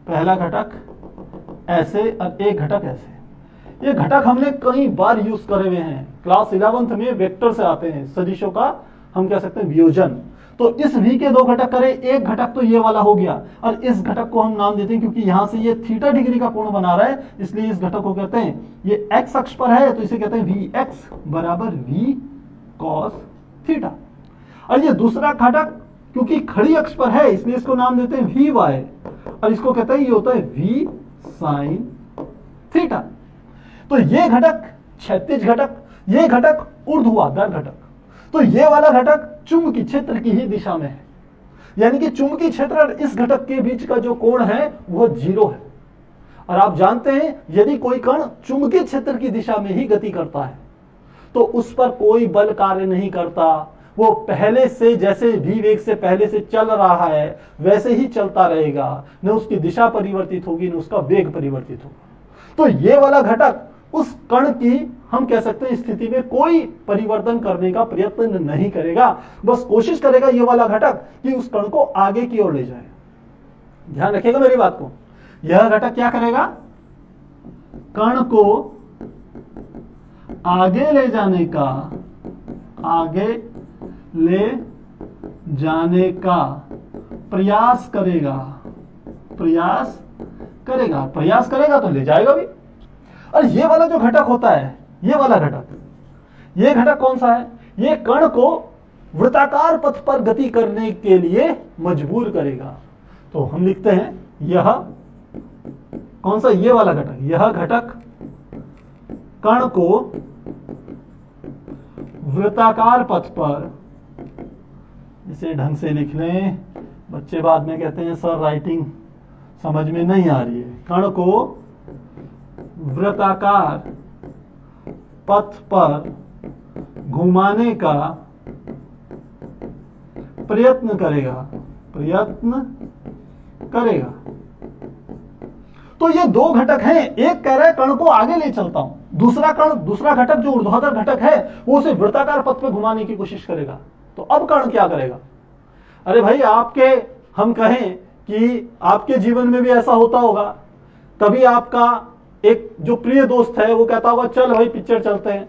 पहला घटक ऐसे और एक घटक ऐसे। ये घटक हमने कई बार यूज करे हुए हैं, क्लास 11th में वेक्टर से आते हैं, सदिशों का हम कह सकते हैं वियोजन। तो इस v के 2 घटक करें, एक घटक तो ये वाला हो गया और इस घटक को हम नाम देते हैं क्योंकि यहां से ये थीटा डिग्री का कोण बना रहा है, इसलिए इस घटक को कहते हैं, ये x अक्ष पर है तो इसे कहते हैं vx बराबर v cos थीटा। और ये दूसरा घटक क्योंकि खड़ी अक्ष पर है इसलिए इसको नाम देते हैं vy और इसको कहते हैं, ये होता है v sin थीटा। तो ये घटक क्षैतिज घटक, ये घटक ऊर्ध्वाधर घटक। तो ये वाला घटक चुंबकीय क्षेत्र की ही दिशा में है, यानी कि चुंबकीय क्षेत्र और इस घटक के बीच का जो कोण है वह 0 है। और आप जानते हैं यदि कोई कण चुंबकीय क्षेत्र की दिशा में ही गति करता है तो उस पर कोई बल कार्य नहीं करता, वो पहले से जैसे v वेग से पहले से चल रहा है वैसे ही चलता रहेगा, न उसकी दिशा परिवर्तित होगी न उसका वेग परिवर्तित होगा। तो ये वाला घटक उस कण की हम कह सकते हैं स्थिति में कोई परिवर्तन करने का प्रयत्न नहीं करेगा, बस कोशिश करेगा ये वाला घटक कि उस कण को आगे की ओर ले जाए। ध्यान रखिएगा मेरी बात को, यह घटक क्या करेगा, कण को आगे ले जाने का, आगे ले जाने का प्रयास करेगा, प्रयास करेगा, प्रयास करेगा तो ले जाएगा भी। और ये वाला जो घटक होता है, ये वाला घटक, ये घटक कौन सा है, ये कण को वृत्ताकार पथ पर गति करने के लिए मजबूर करेगा। तो हम लिखते हैं यह कौन सा, ये वाला घटक, यह घटक कण को वृत्ताकार पथ पर, इसे ढंग से लिख लें, बच्चे बाद में कहते हैं सर राइटिंग समझ में नहीं आ रही है, कण को वृत्ताकार पथ पर घुमाने का प्रयत्न करेगा, प्रयत्न करेगा। तो ये 2 घटक हैं, एक कह रहा है कण को आगे ले चलता हूं, दूसरा घटक जो ऊर्ध्वाधर घटक है वो उसे वृत्ताकार पथ पे घुमाने की कोशिश करेगा। तो अब कण क्या करेगा, अरे भाई आपके, हम कहें कि आपके जीवन में भी ऐसा होता होगा, कभी आपका एक जो प्रिय दोस्त है वो कहता होगा चल भाई पिक्चर चलते हैं,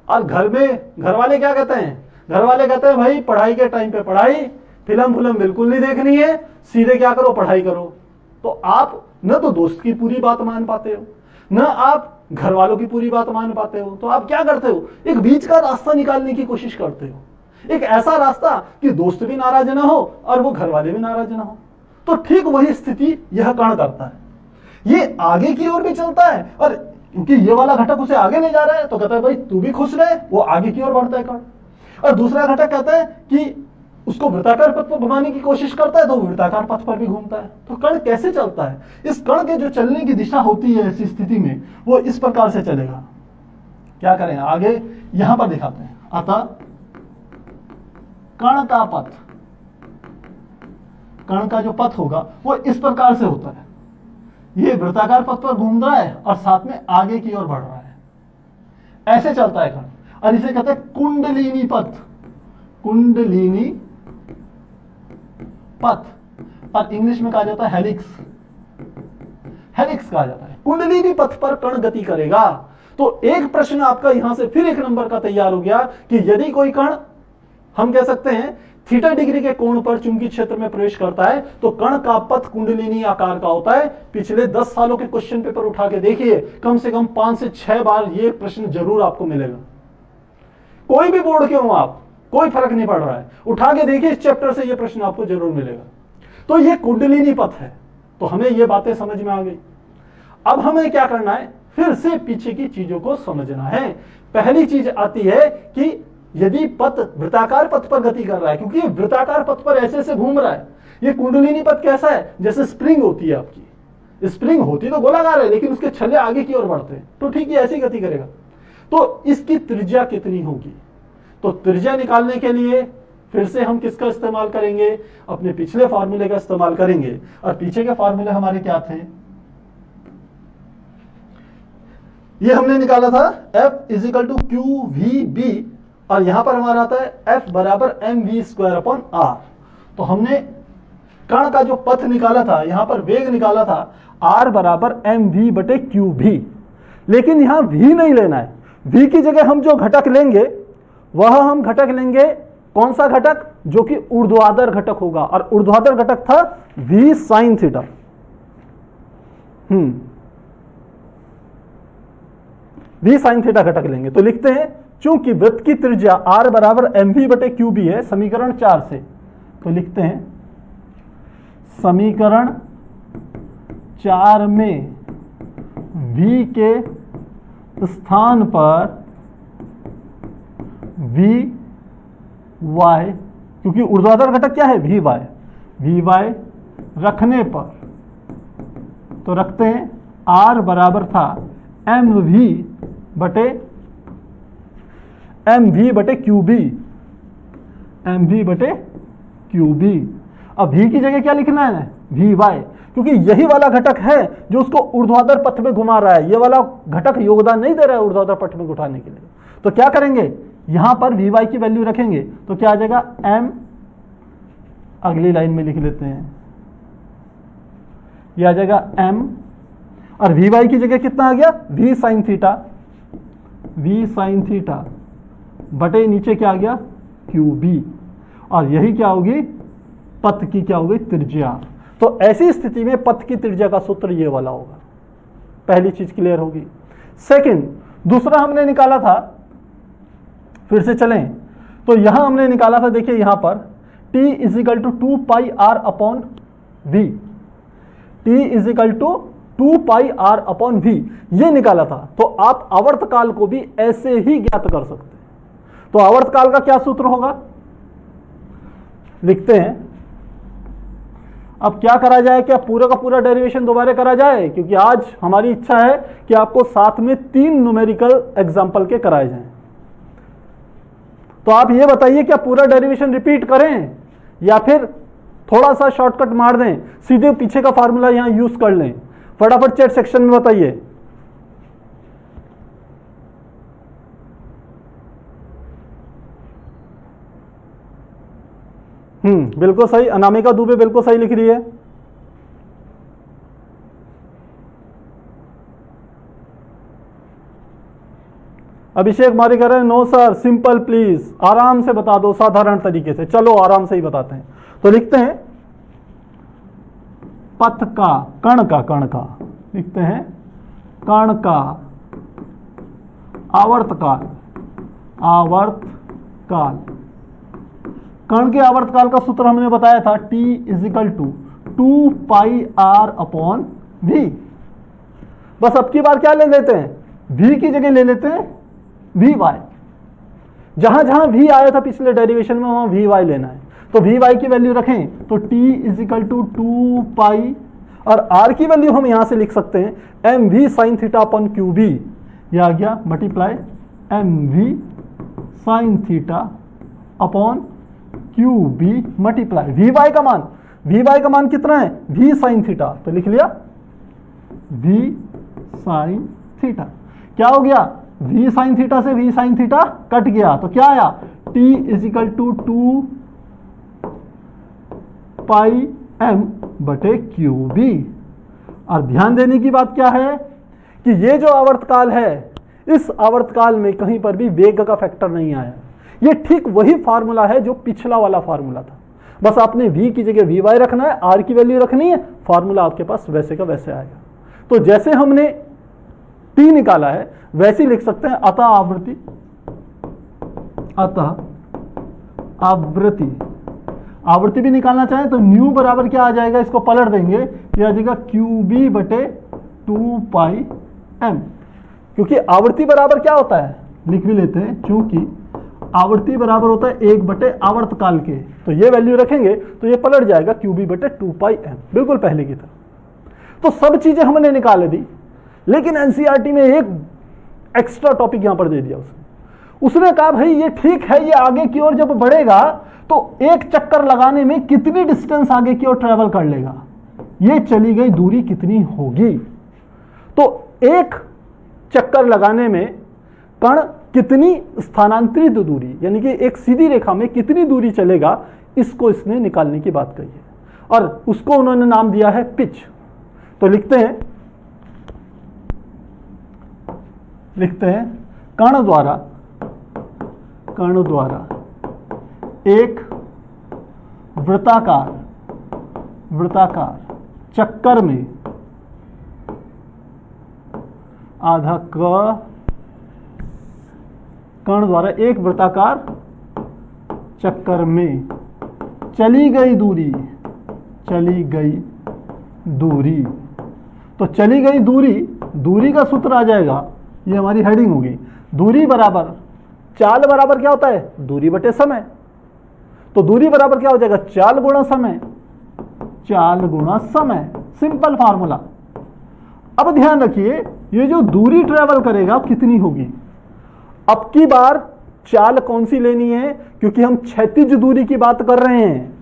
और घर में घर वाले क्या कहते हैं, घर वाले कहते हैं भाई पढ़ाई के टाइम पे पढ़ाई, फिल्म बिल्कुल नहीं देखनी है, सीधे क्या करो, पढ़ाई करो। तो आप न तो दोस्त की पूरी बात मान पाते हो, न आप घर वालों की पूरी बात मान पाते हो, तो आप क्या करते हो, एक बीच का रास्ता निकालने की कोशिश करते हो, एक ऐसा रास्ता कि दोस्त भी नाराज ना हो और वो घर वाले भी नाराज ना हो। तो ठीक वही स्थिति यह कण करता है, ये आगे की ओर भी चलता है और क्योंकि ये वाला घटक उसे आगे ले जा रहा है तो कहता है भाई तू भी खुश रहे, वो आगे की ओर बढ़ता है कण। और दूसरा घटक कहता है कि उसको वृत्ताकार पथ पर घुमाने की कोशिश करता है तो वृत्ताकार पथ पर भी घूमता है। तो कण कैसे चलता है, इस कण के जो चलने की दिशा होती है ऐसी स्थिति में वो इस प्रकार से चलेगा। क्या करें आगे यहां पर दिखाते हैं। अतः कण का पथ, कण का जो पथ होगा वो इस प्रकार से होता है, ये वृत्ताकार पथ पर घूम रहा है और साथ में आगे की ओर बढ़ रहा है, ऐसे चलता है कण। और इसे कहते हैं कुंडलिनी पथ, कुंडलिनी पथ, और इंग्लिश में कहा जाता है हेलिक्स, हेलिक्स कहा जाता है। कुंडलिनी पथ पर कण गति करेगा। तो एक प्रश्न आपका यहां से फिर 1 नंबर का तैयार हो गया कि यदि कोई कण, हम कह सकते हैं, थीटा डिग्री के कोण पर चुंबकीय क्षेत्र में प्रवेश करता है तो कण का पथ कुंडलिनी आकार का होता है। पिछले 10 सालों के क्वेश्चन पेपर उठा के देखिए, कम से कम 5 से 6 बार ये प्रश्न जरूर आपको मिलेगा। कोई भी बोर्ड के हो आप, कोई फर्क नहीं पड़ रहा है, उठा के देखिए, इस चैप्टर से ये प्रश्न आपको जरूर मिलेगा। तो ये कुंडलिनी पथ है। तो हमें ये बातें समझ में आ गई। अब हमें क्या करना है, फिर से पीछे की चीजों को समझना है। पहली चीज आती है कि यदि पथ वृत्ताकार पथ पर गति कर रहा है, क्योंकि वृत्ताकार पथ पर ऐसे ऐसे घूम रहा है, ये कुंडलिनी पथ कैसा है, जैसे स्प्रिंग होती है आपकी, स्प्रिंग होती तो गोलाकार है लेकिन उसके छल्ले आगे की ओर बढ़ते हैं, तो ठीक है ऐसी गति करेगा। तो इसकी त्रिज्या कितनी होगी, तो त्रिज्या निकालने के लिए फिर से हम किसका इस्तेमाल करेंगे, अपने पिछले फार्मूले का इस्तेमाल करेंगे। और पीछे के फार्मूले हमारे क्या थे, ये हमने निकाला था F = QVB, और यहां पर हमारा आता है F = mv²/r। तो हमने कण का जो पथ निकाला था, यहां पर वेग निकाला था R = mv/qv, लेकिन यहां v नहीं लेना है। v की जगह हम जो घटक लेंगे वह हम घटक लेंगे, कौन सा घटक, जो कि ऊर्ध्वाधर घटक होगा, और ऊर्ध्वाधर घटक था v sin theta. v sin theta घटक लेंगे। तो लिखते हैं, चूंकि वृत्त की त्रिज्या R = mv/qb है समीकरण 4 से, तो लिखते हैं समीकरण 4 में v के स्थान पर vy, क्योंकि ऊर्ध्वाधर घटक क्या है, vy रखने पर, तो रखते हैं R बराबर था mv/qb। अब v की जगह क्या लिखना है, vy, क्योंकि यही वाला घटक है जो उसको ऊर्ध्वाधर पथ में घुमा रहा है। ये वाला घटक योगदान नहीं दे रहा है ऊर्ध्वाधर पथ में उठाने के लिए। तो क्या करेंगे, यहां पर vy की वैल्यू रखेंगे, तो क्या आ जाएगा, m, अगली लाइन में लिख लेते हैं, यह आ जाएगा m, और vy की जगह कितना आ गया, v sin थीटा बटे नीचे क्या आ गया, qb, और यही क्या होगी, पथ की क्या होगी, त्रिज्या। तो ऐसी स्थिति में पथ की त्रिज्या का सूत्र ये वाला होगा। पहली चीज क्लियर होगी। सेकंड, दूसरा हमने निकाला था, फिर से चलें, तो यहां हमने निकाला था, देखिए यहां पर t = 2πr/v, t = 2πr/v ये निकाला था। तो आप आवर्तकाल को भी ऐसे ही ज्ञात कर सकते हैं। तो आवर्तकाल का क्या सूत्र होगा, लिखते हैं। अब क्या करा जाए, क्या पूरा का पूरा डेरिवेशन दोबारा करा जाए, क्योंकि आज हमारी इच्छा है कि आपको साथ में 3 न्यूमेरिकल एग्जाम्पल के कराए जाएं। तो आप ये बताइए, क्या पूरा डेरिवेशन रिपीट करें या फिर थोड़ा सा शॉर्टकट मार दें, सीधे पीछे का फार्मूला यहां यूज कर लें। फटाफट चैट सेक्शन में बताइए। बिल्कुल सही, अनामिका दुबे बिल्कुल सही लिख रही है। अभिषेक मारी कह रहे हैं, नो सर, सिंपल प्लीज, आराम से बता दो, साधारण तरीके से। चलो आराम से ही बताते हैं। तो लिखते हैं पथ का, कण का लिखते हैं कण का आवर्तकाल, कण के आवर्तकाल का सूत्र हमने बताया था, t = 2πr/v। बस अब की बार क्या ले लेते हैं, v की जगह ले लेते हैं vy। जहां जहां v आया था पिछले डेरिवेशन में वहां vy लेना है। तो vy की वैल्यू रखें, तो t = 2π, और r की वैल्यू हम यहां से लिख सकते हैं mv sin θ/qb, यह आ गया multiply mv sin θ/qb multiply vy का मान कितना है, v sin θ, तो लिख लिया v sin θ। क्या हो गया, v sin θ से v sin θ कट गया, तो क्या आया, t = 2πm/qb। और ध्यान देने की बात क्या है कि ये जो आवर्तकाल है, इस आवर्तकाल में कहीं पर भी वेग का फैक्टर नहीं आया। ये ठीक वही फार्मूला है जो पिछला वाला फार्मूला था, बस आपने v की जगह vy रखना है, r की वैल्यू रखनी है, फार्मूला आपके पास वैसे का वैसे आएगा। तो जैसे हमने t निकाला है वैसे ही लिख सकते हैं अतः आवृत्ति भी निकालना चाहें तो न्यू बराबर क्या आ जाएगा, इसको पलट देंगे, यह आ जाएगा QB बटे 2πm, क्योंकि आवृत्ति बराबर क्या होता है, लिख भी लेते हैं, चूंकि आवृत्ति बराबर होता है 1 बटे आवर्तकाल के, तो ये वैल्यू रखेंगे तो ये पलट जाएगा QB बटे 2πm, बिल्कुल पहले की तरह। तो सब चीजें हमने निकाल दी, लेकिन एनसीईआरटी में एक एक्स्ट्रा टॉपिक यहां पर दे दिया उसने कहा भाई ये ठीक है, ये आगे की ओर जब बढ़ेगा तो एक चक्कर लगाने में कितनी डिस्टेंस आगे की ओर ट्रेवल कर लेगा, ये चली गई दूरी कितनी होगी। तो एक चक्कर लगाने में कण कितनी स्थानांतरित दूरी, यानी कि एक सीधी रेखा में कितनी दूरी चलेगा, इसको इसने निकालने की बात कही है, और उसको उन्होंने नाम दिया है पिच। तो लिखते हैं कण द्वारा एक वृत्ताकार चक्कर में आधा कण द्वारा एक वृत्ताकार चक्कर में चली गई दूरी, तो चली गई दूरी का सूत्र आ जाएगा, ये हमारी हेडिंग होगी, दूरी बराबर चाल बराबर क्या होता है, दूरी बटे समय। तो दूरी बराबर क्या हो जाएगा, चाल गुणा समय, सिंपल फार्मूला। अब ध्यान रखिए ये जो दूरी ट्रेवल करेगा कितनी होगी। अब की बार चाल कौन सी लेनी है, क्योंकि हम क्षैतिज दूरी की बात कर रहे हैं।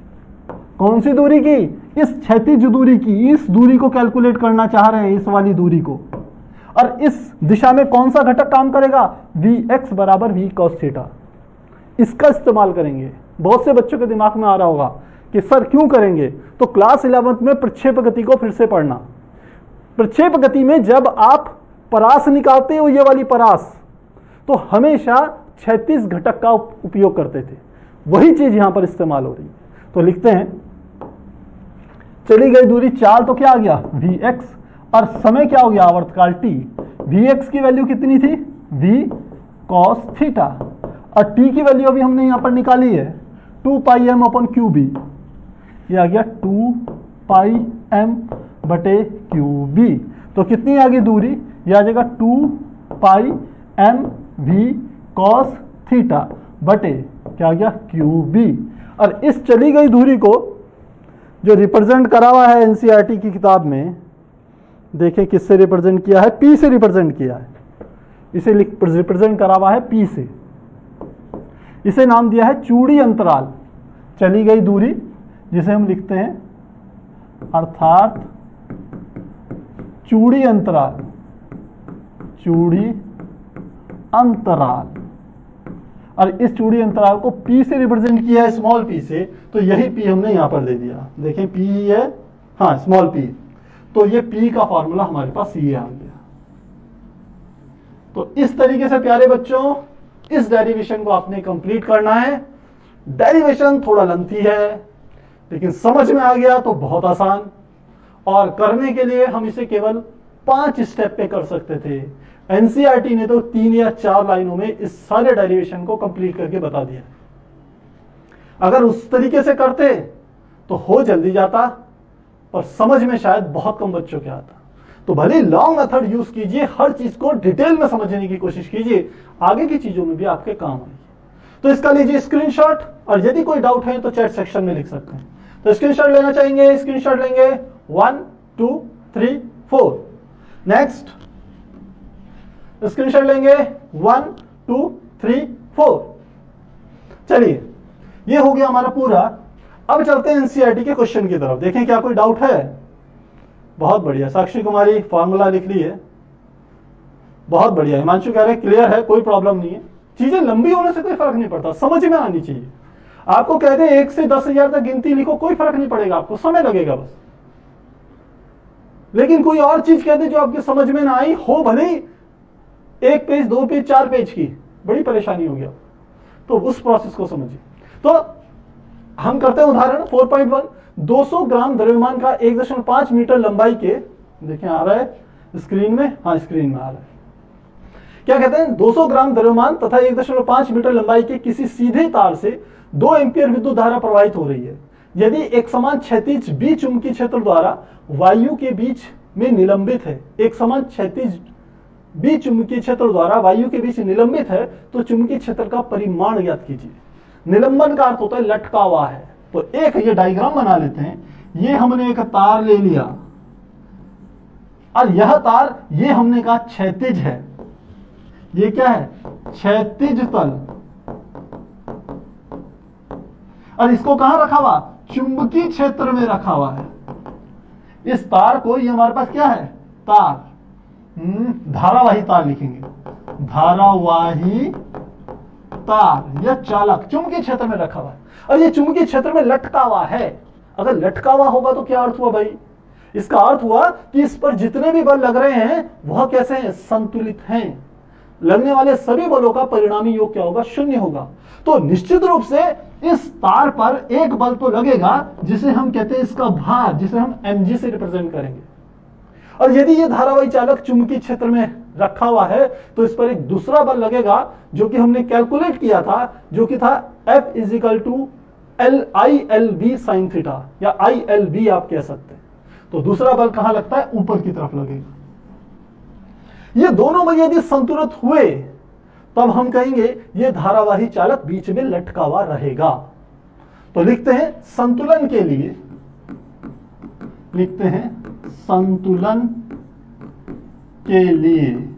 कौन सी दूरी की, इस क्षैतिज दूरी की, इस दूरी को कैलकुलेट करना चाह रहे हैं, इस वाली दूरी को। और इस दिशा में कौन सा घटक काम करेगा, Vx बराबर v cos थीटा, इसका इस्तेमाल करेंगे। बहुत से बच्चों के दिमाग में आ रहा होगा कि सर क्यों करेंगे, तो क्लास 11th में प्रक्षेप गति को फिर से पढ़ना। प्रक्षेप गति में जब आप परास निकालते हो, ये वाली परास, तो हमेशा क्षैतिज घटक का उपयोग करते थे, वही चीज यहां पर इस्तेमाल हो रही है। तो लिखते हैं चली गई दूरी चाल, तो क्या आ गया Vx, और समय क्या हो गया आवर्तकाल t। Vx की वैल्यू कितनी थी, v cos थीटा, और t की वैल्यू अभी हमने यहां पर निकाली है 2πm अपन QB, ये आ गया 2πm बटे QB। तो कितनी आ गई दूरी, ये आ जाएगा 2πm v cos थीटा बटे क्या आ गया QB। और इस चली गई दूरी को जो रिप्रेजेंट करा हुआ है एनसीईआरटी की किताब में, देखें किससे रिप्रेजेंट किया है, P से रिप्रेजेंट किया है, इसे रिप्रेजेंट करा हुआ है P से। इसे नाम दिया है चूड़ी अंतराल, चली गई दूरी जिसे हम लिखते हैं अर्थात चूड़ी अंतराल, और इस चूड़ी अंतराल को P से रिप्रेजेंट किया है, स्मॉल p से, तो यही P हमने यहां पर दे दिया। देखें P है, हाँ स्मॉल p, तो ये P का फॉर्मूला हमारे पास ये आ गया। तो इस तरीके से प्यारे बच्चों इस डेरिवेशन को आपने कंप्लीट करना है। डेरिवेशन थोड़ा लेंथी है, लेकिन समझ में आ गया तो बहुत आसान, और करने के लिए हम इसे केवल 5 स्टेप पे कर सकते थे। एनसीईआरटी ने तो 3 या 4 लाइनों में इस सारे डेरिवेशन को कंप्लीट करके बता दिया। अगर उस तरीके से करते तो हो जल्दी जाता, पर समझ में शायद बहुत कम बच्चों के आता। तो भले लॉन्ग मेथड यूज कीजिए, हर चीज को डिटेल में समझने की कोशिश कीजिए, आगे की चीजों में भी आपके काम आएगी। तो इसका लीजिए स्क्रीनशॉट, और यदि कोई डाउट है तो चैट सेक्शन में लिख सकते हैं। तो स्क्रीनशॉट लेना चाहेंगे, स्क्रीनशॉट लेंगे 1 2 3 4। नेक्स्ट स्क्रीनशॉट लेंगे 1 2 3 4। चलिए ये हो गया हमारा पूरा। अब चलते हैं एनसीईआरटी के क्वेश्चन की तरफ, देखें क्या कोई डाउट है। बहुत बढ़िया, साक्षी कुमारी फॉर्मूला लिख ली है, बहुत बढ़िया। हिमांशु कह रहे क्लियर है, कोई प्रॉब्लम नहीं है। चीजें लंबी होने से कोई फर्क नहीं पड़ता, समझ में आनी चाहिए। आपको कहते हैं 1 से 10,000 तक गिनती लिखो, कोई फर्क नहीं पड़ेगा, आपको समय लगेगा बस। लेकिन कोई और चीज कह दे जो आपकी समझ में ना आई हो, भले ही 1 पेज 2 पेज 4 पेज की, बड़ी परेशानी हो गया। तो उस प्रोसेस को समझिए। तो हम करते हैं उदाहरण 4.1, 200 ग्राम द्रव्यमान का 1.5 मीटर लंबाई के, देखें आ रहा है स्क्रीन में, हाँ स्क्रीन में आ रहा है। क्या कहते हैं, 200 ग्राम द्रव्यमान तथा 1.5 मीटर लंबाई के किसी सीधे तार से 2 एम्पियर विद्युत धारा प्रवाहित हो रही है। यदि एक समान क्षैतिज बी चुंबकीय क्षेत्र द्वारा वायु के बीच में निलंबित है, एक समान क्षैतिज बी चुंबकीय क्षेत्र द्वारा वायु के बीच निलंबित है, तो चुंबकीय क्षेत्र का परिमाण ज्ञात कीजिए। निलंबन का अर्थ होता है लटका हुआ है। तो एक ये डायग्राम बना लेते हैं। ये हमने एक तार ले लिया और यह तार ये हमने कहा क्षैतिज है। ये क्या है, क्षैतिज तल, और इसको कहां रखा हुआ, चुंबकीय क्षेत्र में रखा हुआ है। इस तार को, ये हमारे पास क्या है, तार, धारावाही तार लिखेंगे, धारावाही तार या चालक चुंबकीय क्षेत्र में रखा हुआ है, और ये चुंबकीय क्षेत्र में लटका हुआ है। अगर लटका हुआ होगा तो क्या अर्थ हुआ भाई, इसका अर्थ हुआ कि इस पर जितने भी बल लग रहे हैं वह कैसे हैं, संतुलित हैं। लगने वाले सभी बलों का परिणामी योग क्या होगा, 0 होगा। तो निश्चित रूप से इस तार पर एक बल तो लगेगा जिसे हम कहते हैं इसका भार, जिसे हम mg से रिप्रेजेंट करेंगे। और यदि ये धारावाही चालक चुंबकीय क्षेत्र में रखा हुआ है तो इस पर एक दूसरा बल लगेगा जो कि हमने कैलकुलेट किया था, जो कि था F = LILB sin थीटा, या ILB आप कह सकते हैं। तो दूसरा बल कहां लगता है, ऊपर की तरफ लगेगा। ये दोनों बल यदि संतुलित हुए तब हम कहेंगे ये धारावाही चालक बीच में लटका हुआ रहेगा। तो लिखते हैं संतुलन के लिए, लिखते हैं संतुलन के लिए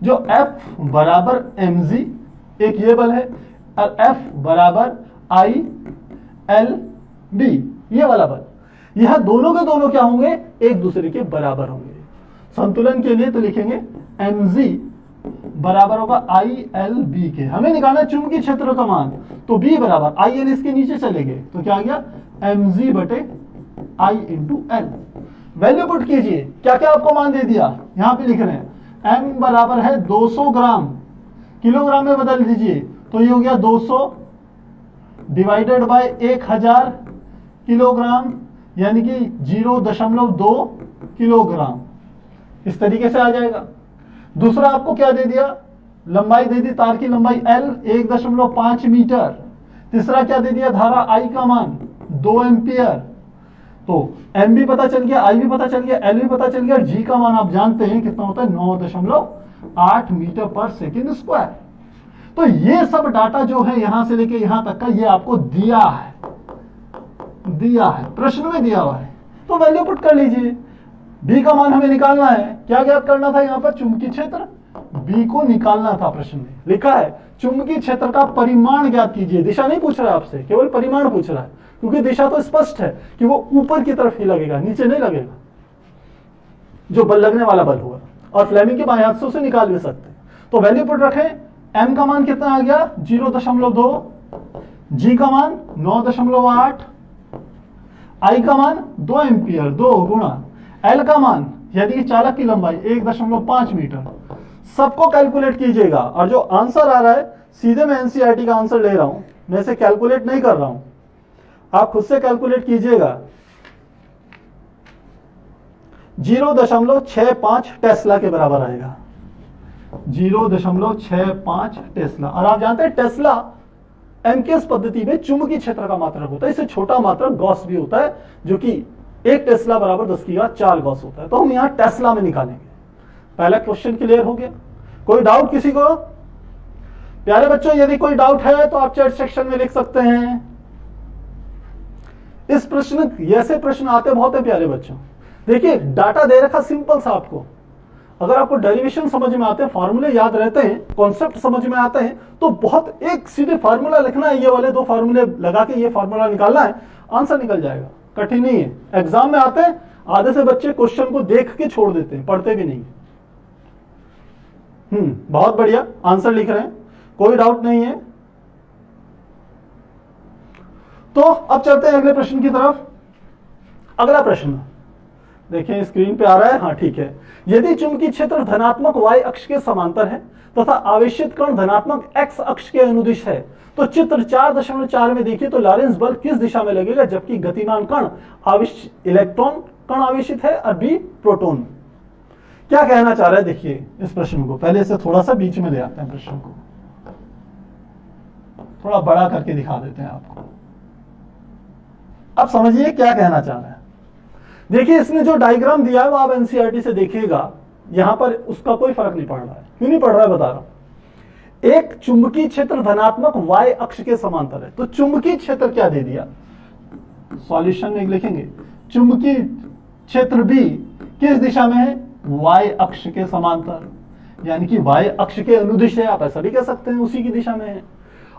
जो F बराबर mg, एक ये बल है, और F बराबर ILB, ये वाला बल, यह दोनों के दोनों क्या होंगे, एक दूसरे के बराबर होंगे। संतुलन के लिए तो लिखेंगे mg बराबर होगा ILB के। हमें निकालना चुंबकीय क्षेत्र का मान, तो B बराबर IL इसके नीचे चले गए तो क्या आ गया, mg बटे I into L। Value put कीजिए, क्या क्या आपको मान दे दिया, यहां पे लिख रहे हैं m बराबर है 200 ग्राम, किलोग्राम में बदल दीजिए तो ये हो गया 200 डिवाइडेड बाय 1000 किलोग्राम, यानी कि 0.2 किलोग्राम, इस तरीके से आ जाएगा। दूसरा आपको क्या दे दिया, लंबाई दे दी, तार की लंबाई L 1.5 मीटर। तीसरा क्या दे दिया, धारा I का मान 2 एम्पियर। तो M भी पता चल गया, I भी पता चल गया, L भी पता चल गया, G का मान आप जानते हैं कितना होता है, 9.8 मीटर पर सेकेंड स्क्वायर। तो ये सब डाटा जो है यहां से लेके यहां तक का, ये आपको दिया है, प्रश्न में दिया हुआ है। तो वैल्यू पुट कर लीजिए। B का मान हमें निकालना है, क्या ज्ञात करना था, यहां पर चुंबकीय क्षेत्र B को निकालना था। प्रश्न में लिखा है चुंबकीय क्षेत्र का परिमाण ज्ञात कीजिए। दिशा नहीं पूछ रहा है आपसे, केवल परिमाण पूछ रहा है, क्योंकि दिशा तो स्पष्ट है कि वो ऊपर की तरफ ही लगेगा, नीचे नहीं लगेगा, जो बल लगने वाला बल होगा। और फ्लेमिंग के बाह्यांशों से निकाल भी सकते हैं। तो वैल्यू पुट रखें, M का मान कितना आ गया, 0.2, G का मान 9.8, I का मान 2 एम्पियर, 2 गुणा L का मान, यानी चालक की लंबाई 1.5 मीटर। सबको कैलकुलेट कीजिएगा, और जो आंसर आ रहा है सीधे मैं एनसीईआरटी का आंसर ले रहा हूं, मैं इसे कैलकुलेट नहीं कर रहा हूं, आप खुद से कैलकुलेट कीजिएगा। 0.65 टेस्ला के बराबर आएगा, 0.65 टेस्ला। और आप जानते हैं टेस्ला एमकेएस पद्धति में चुंबकीय क्षेत्र का मात्रक होता है, इससे छोटा मात्रक गॉस भी होता है, जो कि 1 टेस्ला बराबर 10⁴ गॉस होता है। तो हम यहां टेस्ला में निकालेंगे। पहला क्वेश्चन क्लियर हो गया। कोई डाउट किसी को? प्यारे बच्चों, यदि कोई डाउट है तो आप चैट सेक्शन में लिख सकते हैं। इस प्रश्न, ऐसे प्रश्न आते बहुत है प्यारे बच्चों। देखिए डाटा दे रखा सिंपल सा आपको, अगर आपको डेरिवेशन समझ में आते हैं, फॉर्मूले याद रहते हैं, कॉन्सेप्ट समझ में आते हैं, तो बहुत एक सीधे फार्मूला लिखना है, ये वाले 2 फार्मूले लगा के ये फार्मूला निकालना है, आंसर निकल जाएगा। कठिन नहीं है। एग्जाम में आते हैं, आधे से बच्चे क्वेश्चन को देख के छोड़ देते हैं, पढ़ते भी नहीं। बहुत बढ़िया, आंसर लिख रहे हैं, कोई डाउट नहीं है। तो अब चलते हैं अगले प्रश्न की तरफ। अगला प्रश्न, देखिए स्क्रीन पे आ रहा है, हाँ ठीक है। यदि चुंबकीय क्षेत्र धनात्मक y अक्ष के समांतर है तथा आवेशित कण धनात्मक x अक्ष के अनुदिश है, तो चित्र 4.4 में देखिए तो लॉरेंस बल किस दिशा में लगेगा जबकि गतिमान कण इलेक्ट्रॉन कण आवेशित है और बी प्रोटॉन। क्या कहना चाह रहा है देखिए इस प्रश्न को, पहले से थोड़ा सा बीच में ले आते हैं, प्रश्न को थोड़ा बड़ा करके दिखा देते हैं आपको। अब समझिए क्या कहना चाह रहा है। देखिए इसने जो डायग्राम दिया है वो आप एनसीईआरटी से देखिएगा, यहां पर उसका कोई फर्क नहीं पड़ रहा है। क्यों नहीं पड़ रहा है बता रहा हूं। एक चुंबकीय क्षेत्र धनात्मक y अक्ष के समांतर है, तो चुंबकीय क्षेत्र क्या दे दिया, सॉल्यूशन में लिखेंगे चुंबकीय क्षेत्र भी किस दिशा में है, y अक्ष के समांतर, यानी कि y अक्ष के अनुदिश है, आप ऐसा भी कह सकते हैं उसी की दिशा में है।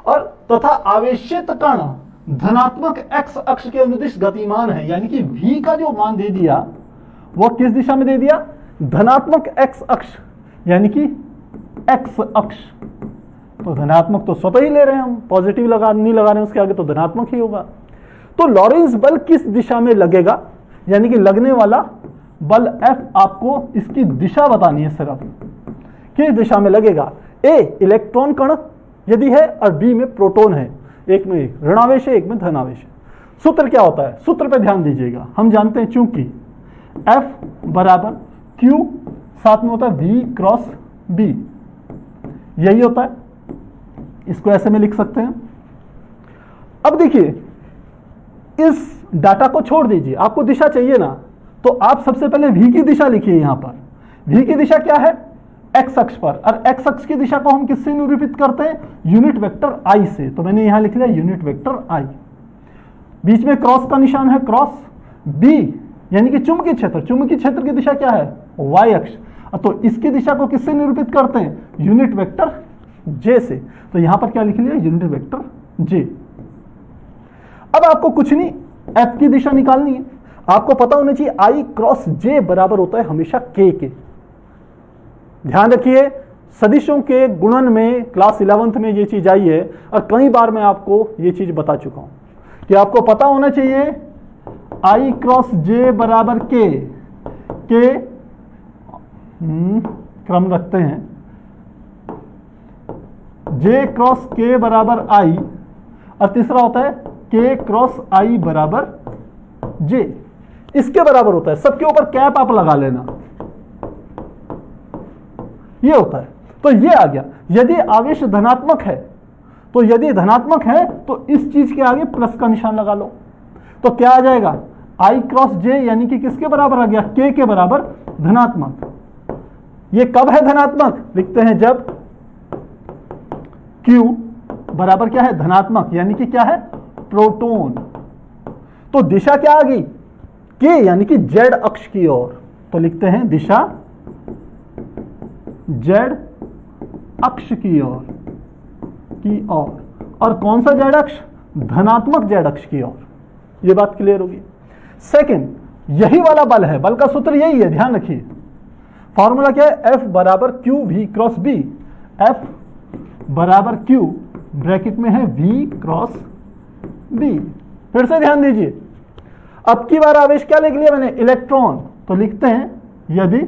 और तथा आवेशित कण धनात्मक x अक्ष के अनुदिश गतिमान है, यानी कि v का जो मान दे दिया वो किस दिशा में दे दिया, धनात्मक x अक्ष, यानी कि x अक्ष। तो धनात्मक तो स्वतः ही ले रहे हैं हम, पॉजिटिव नहीं लगा रहे हैं उसके आगे, तो धनात्मक ही होगा। तो लॉरेंस बल किस दिशा में लगेगा, यानी कि लगने वाला बल F आपको इसकी दिशा बतानी है सिर्फ, किस दिशा में लगेगा। A इलेक्ट्रॉन कण यदि है और B में प्रोटॉन है, एक में ऋणावेश है एक में धनावेश है। सूत्र क्या होता है, सूत्र पे ध्यान दीजिएगा। हम जानते हैं चूंकि F बराबर Q साथ में होता है V क्रॉस B, यही होता है, इसको ऐसे में लिख सकते हैं। अब देखिए इस डाटा को छोड़ दीजिए, आपको दिशा चाहिए ना, तो आप सबसे पहले V की दिशा लिखिए। यहां पर V की दिशा क्या है, x अक्ष पर, और x अक्ष की दिशा को हम किससे निरूपित करते हैं, यूनिट वेक्टर I से। तो मैंने यहां लिख लिया यूनिट वेक्टर I, बीच में क्रॉस का निशान है, क्रॉस B यानी कि चुंबकीय क्षेत्र, चुंबकीय क्षेत्र की दिशा क्या है, y अक्ष। तो इसकी दिशा को किससे निरूपित करते हैं, यूनिट वेक्टर J से। तो यहां पर क्या लिख लिया, यूनिट वेक्टर J। अब आपको कुछ नहीं, F की दिशा निकालनी है। आपको पता होना चाहिए I क्रॉस J बराबर होता है हमेशा K के। ध्यान रखिए सदिशों के गुणन में क्लास 11th में ये चीज आई है, और कई बार मैं आपको ये चीज बता चुका हूं कि आपको पता होना चाहिए I क्रॉस J बराबर K के क्रम रखते हैं, J क्रॉस K बराबर I, और तीसरा होता है K क्रॉस I बराबर J, इसके बराबर होता है। सबके ऊपर कैप आप लगा लेना, ये होता है। तो ये आ गया, यदि आवेश धनात्मक है, तो यदि धनात्मक है तो इस चीज के आगे प्लस का निशान लगा लो, तो क्या आ जाएगा, I क्रॉस J यानी कि किसके बराबर आ गया, K के बराबर धनात्मक। ये कब है धनात्मक, लिखते हैं जब Q बराबर क्या है, धनात्मक, यानी कि क्या है, प्रोटॉन। तो दिशा क्या आ गई, K यानी कि Z अक्ष की ओर, तो लिखते हैं दिशा Z अक्ष की ओर, और कौन सा Z अक्ष, धनात्मक Z अक्ष की ओर। ये बात क्लियर होगी। सेकंड, यही वाला बल है, बल का सूत्र यही है, ध्यान रखिए। फॉर्मूला क्या है, F बराबर Q V cross B, F बराबर Q ब्रैकेट में है V क्रॉस B। फिर से ध्यान दीजिए, अब की बार आवेश क्या लिख लिया मैंने, इलेक्ट्रॉन, तो लिखते हैं यदि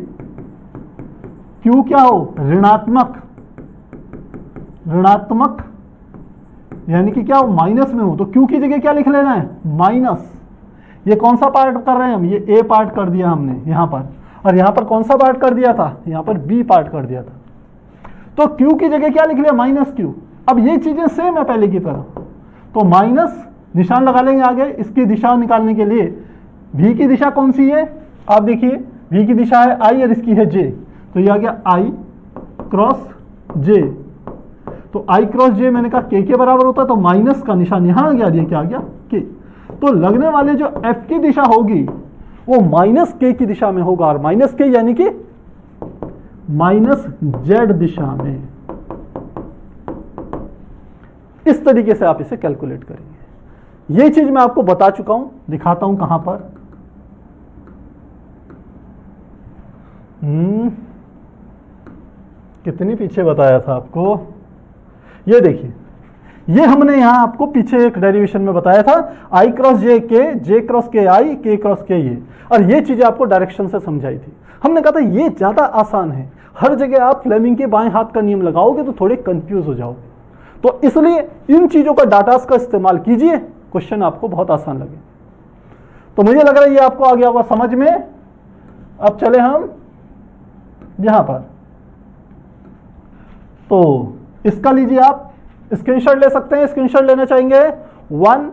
Q क्या हो, ऋणात्मक यानी कि क्या हो, माइनस में हो, तो Q की जगह क्या लिख लेना है, माइनस। ये कौन सा पार्ट कर रहे हैं हम, ये A पार्ट कर दिया हमने यहां पर, और यहां पर कौन सा पार्ट कर दिया था, यहां पर B पार्ट कर दिया था। तो Q की जगह क्या लिख लिया, माइनस Q। अब ये चीजें सेम है पहले की तरह, तो माइनस निशान लगा लेंगे आगे इसकी दिशा निकालने के लिए। V की दिशा कौन सी है, आप देखिए V की दिशा है I और इसकी है J, तो ये आ गया I क्रॉस J। तो I क्रॉस J मैंने कहा K के बराबर होता है, तो माइनस का निशान यहां आ गया, ये क्या आ गया, K। तो लगने वाले जो F की दिशा होगी वो माइनस K की दिशा में होगा, और माइनस K यानी कि माइनस Z दिशा में। इस तरीके से आप इसे कैलकुलेट करेंगे। ये चीज मैं आपको बता चुका हूं, दिखाता हूं कहां पर। कितनी पीछे बताया था आपको, ये देखिए ये हमने यहां आपको पीछे एक डेरिवेशन में बताया था, आई क्रॉस जे क्रॉस के आई, के क्रॉस के ये, और ये चीजें आपको डायरेक्शन से समझाई थी। हमने कहा था ये ज्यादा आसान है, हर जगह आप फ्लेमिंग के बाएं हाथ का नियम लगाओगे तो थोड़े कंफ्यूज हो जाओगे, तो इसलिए इन चीजों का डाटास का इस्तेमाल कीजिए, क्वेश्चन आपको बहुत आसान लगे। तो मुझे लग रहा है ये आपको आ गया होगा समझ में। अब चले हम यहां पर, तो इसका लीजिए आप स्क्रीनशॉट ले सकते हैं, स्क्रीनशॉट लेना चाहेंगे 1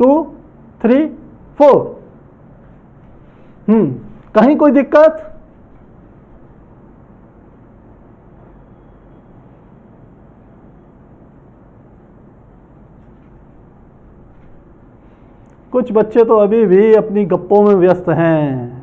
2 3 4। कहीं कोई दिक्कत? कुछ बच्चे तो अभी भी अपनी गप्पों में व्यस्त हैं।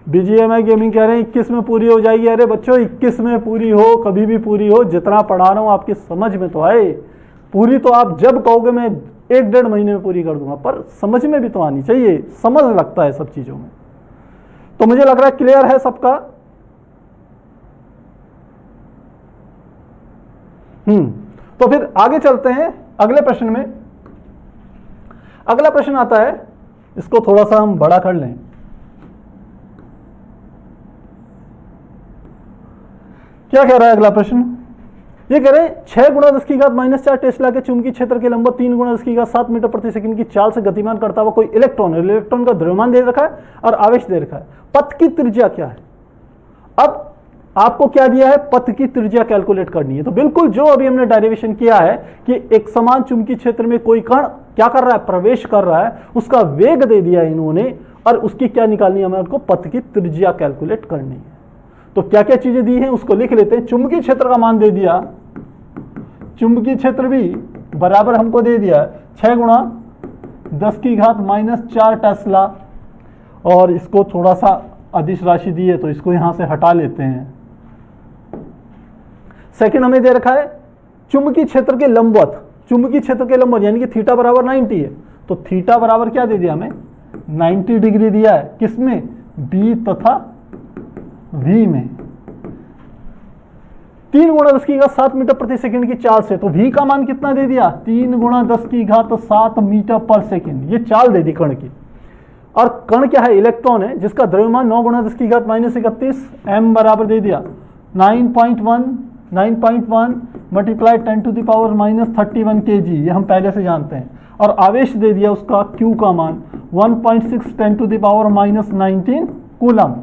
बीजीएमआई गेमिंग कह रहे हैं 21 में पूरी हो जाएगी। अरे बच्चों 21 में पूरी हो, कभी भी पूरी हो, जितना पढ़ा रहा हूं आपकी समझ में तो आए। पूरी तो आप जब कहोगे मैं 1-1.5 महीने में पूरी कर दूंगा, पर समझ में भी तो आनी चाहिए, समझ लगता है सब चीजों में। तो मुझे लग रहा है क्लियर है सबका। तो फिर आगे चलते हैं अगले प्रश्न में। अगला प्रश्न आता है, इसको थोड़ा सा हम बड़ा कर लें। क्या कह रहा है अगला प्रश्न? ये कह रहे हैं 6 × 10⁻⁴ टेस्ला के चुंबकीय क्षेत्र के लंबवत 3 × 10⁷ मीटर प्रति सेकंड की चाल से गतिमान करता हुआ कोई इलेक्ट्रॉन है। इलेक्ट्रॉन का द्रव्यमान दे रखा है और आवेश दे रखा है। पथ की त्रिज्या क्या है? अब आपको क्या दिया है? पथ की त्रिज्या कैलकुलेट करनी है। तो बिल्कुल जो अभी हमने डेरिवेशन किया है कि एक समान चुंबकीय क्षेत्र में कोई कण क्या कर रहा है? प्रवेश कर रहा है, उसका वेग दे दिया इन्होंने, और उसकी क्या निकालनी है हमें? उनको पथ की त्रिज्या कैलकुलेट करनी है। तो क्या क्या चीजें दी हैं उसको लिख लेते हैं। चुंबकीय क्षेत्र का मान दे दिया, चुंबकीय क्षेत्र भी बराबर हमको दे दिया 6 × 10⁻⁴ टेस्ला, और इसको थोड़ा सा अदिश राशि दी है तो इसको यहां से हटा लेते हैं। सेकंड हमें दे रखा है चुंबकीय क्षेत्र के लंबवत, चुंबकीय क्षेत्र के लंबवत यानी कि थीटा बराबर 90 है। तो थीटा बराबर क्या दे दिया हमें? 90 डिग्री दिया है। किसमें? बी तथा वी में। 3 × 10⁷ मीटर प्रति सेकंड की चाल से, तो वी का मान कितना दे दिया? 3 × 10⁷ मीटर पर सेकंड, ये चाल दे दी कण की। और कण क्या है? इलेक्ट्रॉन है, जिसका द्रव्यमान 9 × 10⁻⁻31 m बराबर दे दिया 9.1 मल्टीप्लाई 10⁻⁻31 kg, ये हम पहले से जानते हैं। और आवेश दे दिया उसका q का मान 1.6 10⁻⁻19 कूलम।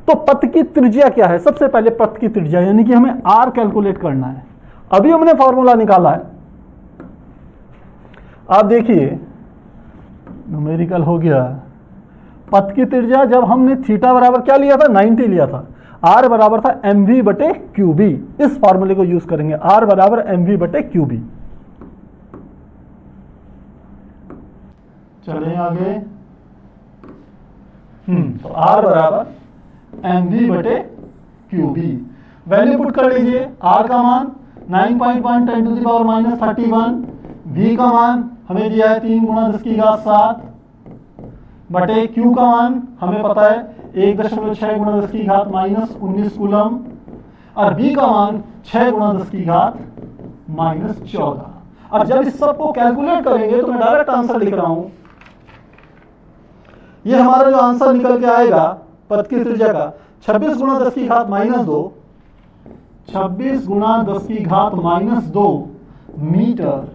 तो पथ की त्रिज्या क्या है? सबसे पहले पथ की त्रिज्या यानी कि हमें r कैलकुलेट करना है। अभी हमने फॉर्मूला निकाला है, आप देखिए न्यूमेरिकल हो गया। पथ की त्रिज्या जब हमने थीटा बराबर क्या लिया था? 90 लिया था। r बराबर था mv/qb। इस फॉर्मूले को यूज करेंगे, r बराबर mv/qb। चलें आगे। तो r बराबर mv/qb। वैल्यू पुट कर लीजिए। r का मान 9.1 10⁻31, v का मान हमें दिया है 3 × 10⁷ बटे q का मान हमें पता है 1.6 × 10⁻⁻19 कूलम, और b का मान 6 × 10⁻14। और जब इस सबको कैलकुलेट करेंगे तो मैं डायरेक्ट आंसर लिख रहा हूं। ये हमारा जो आंसर निकल के आएगा पथ की त्रिज्या का 26 × 10⁻², 26 × 10⁻² मीटर,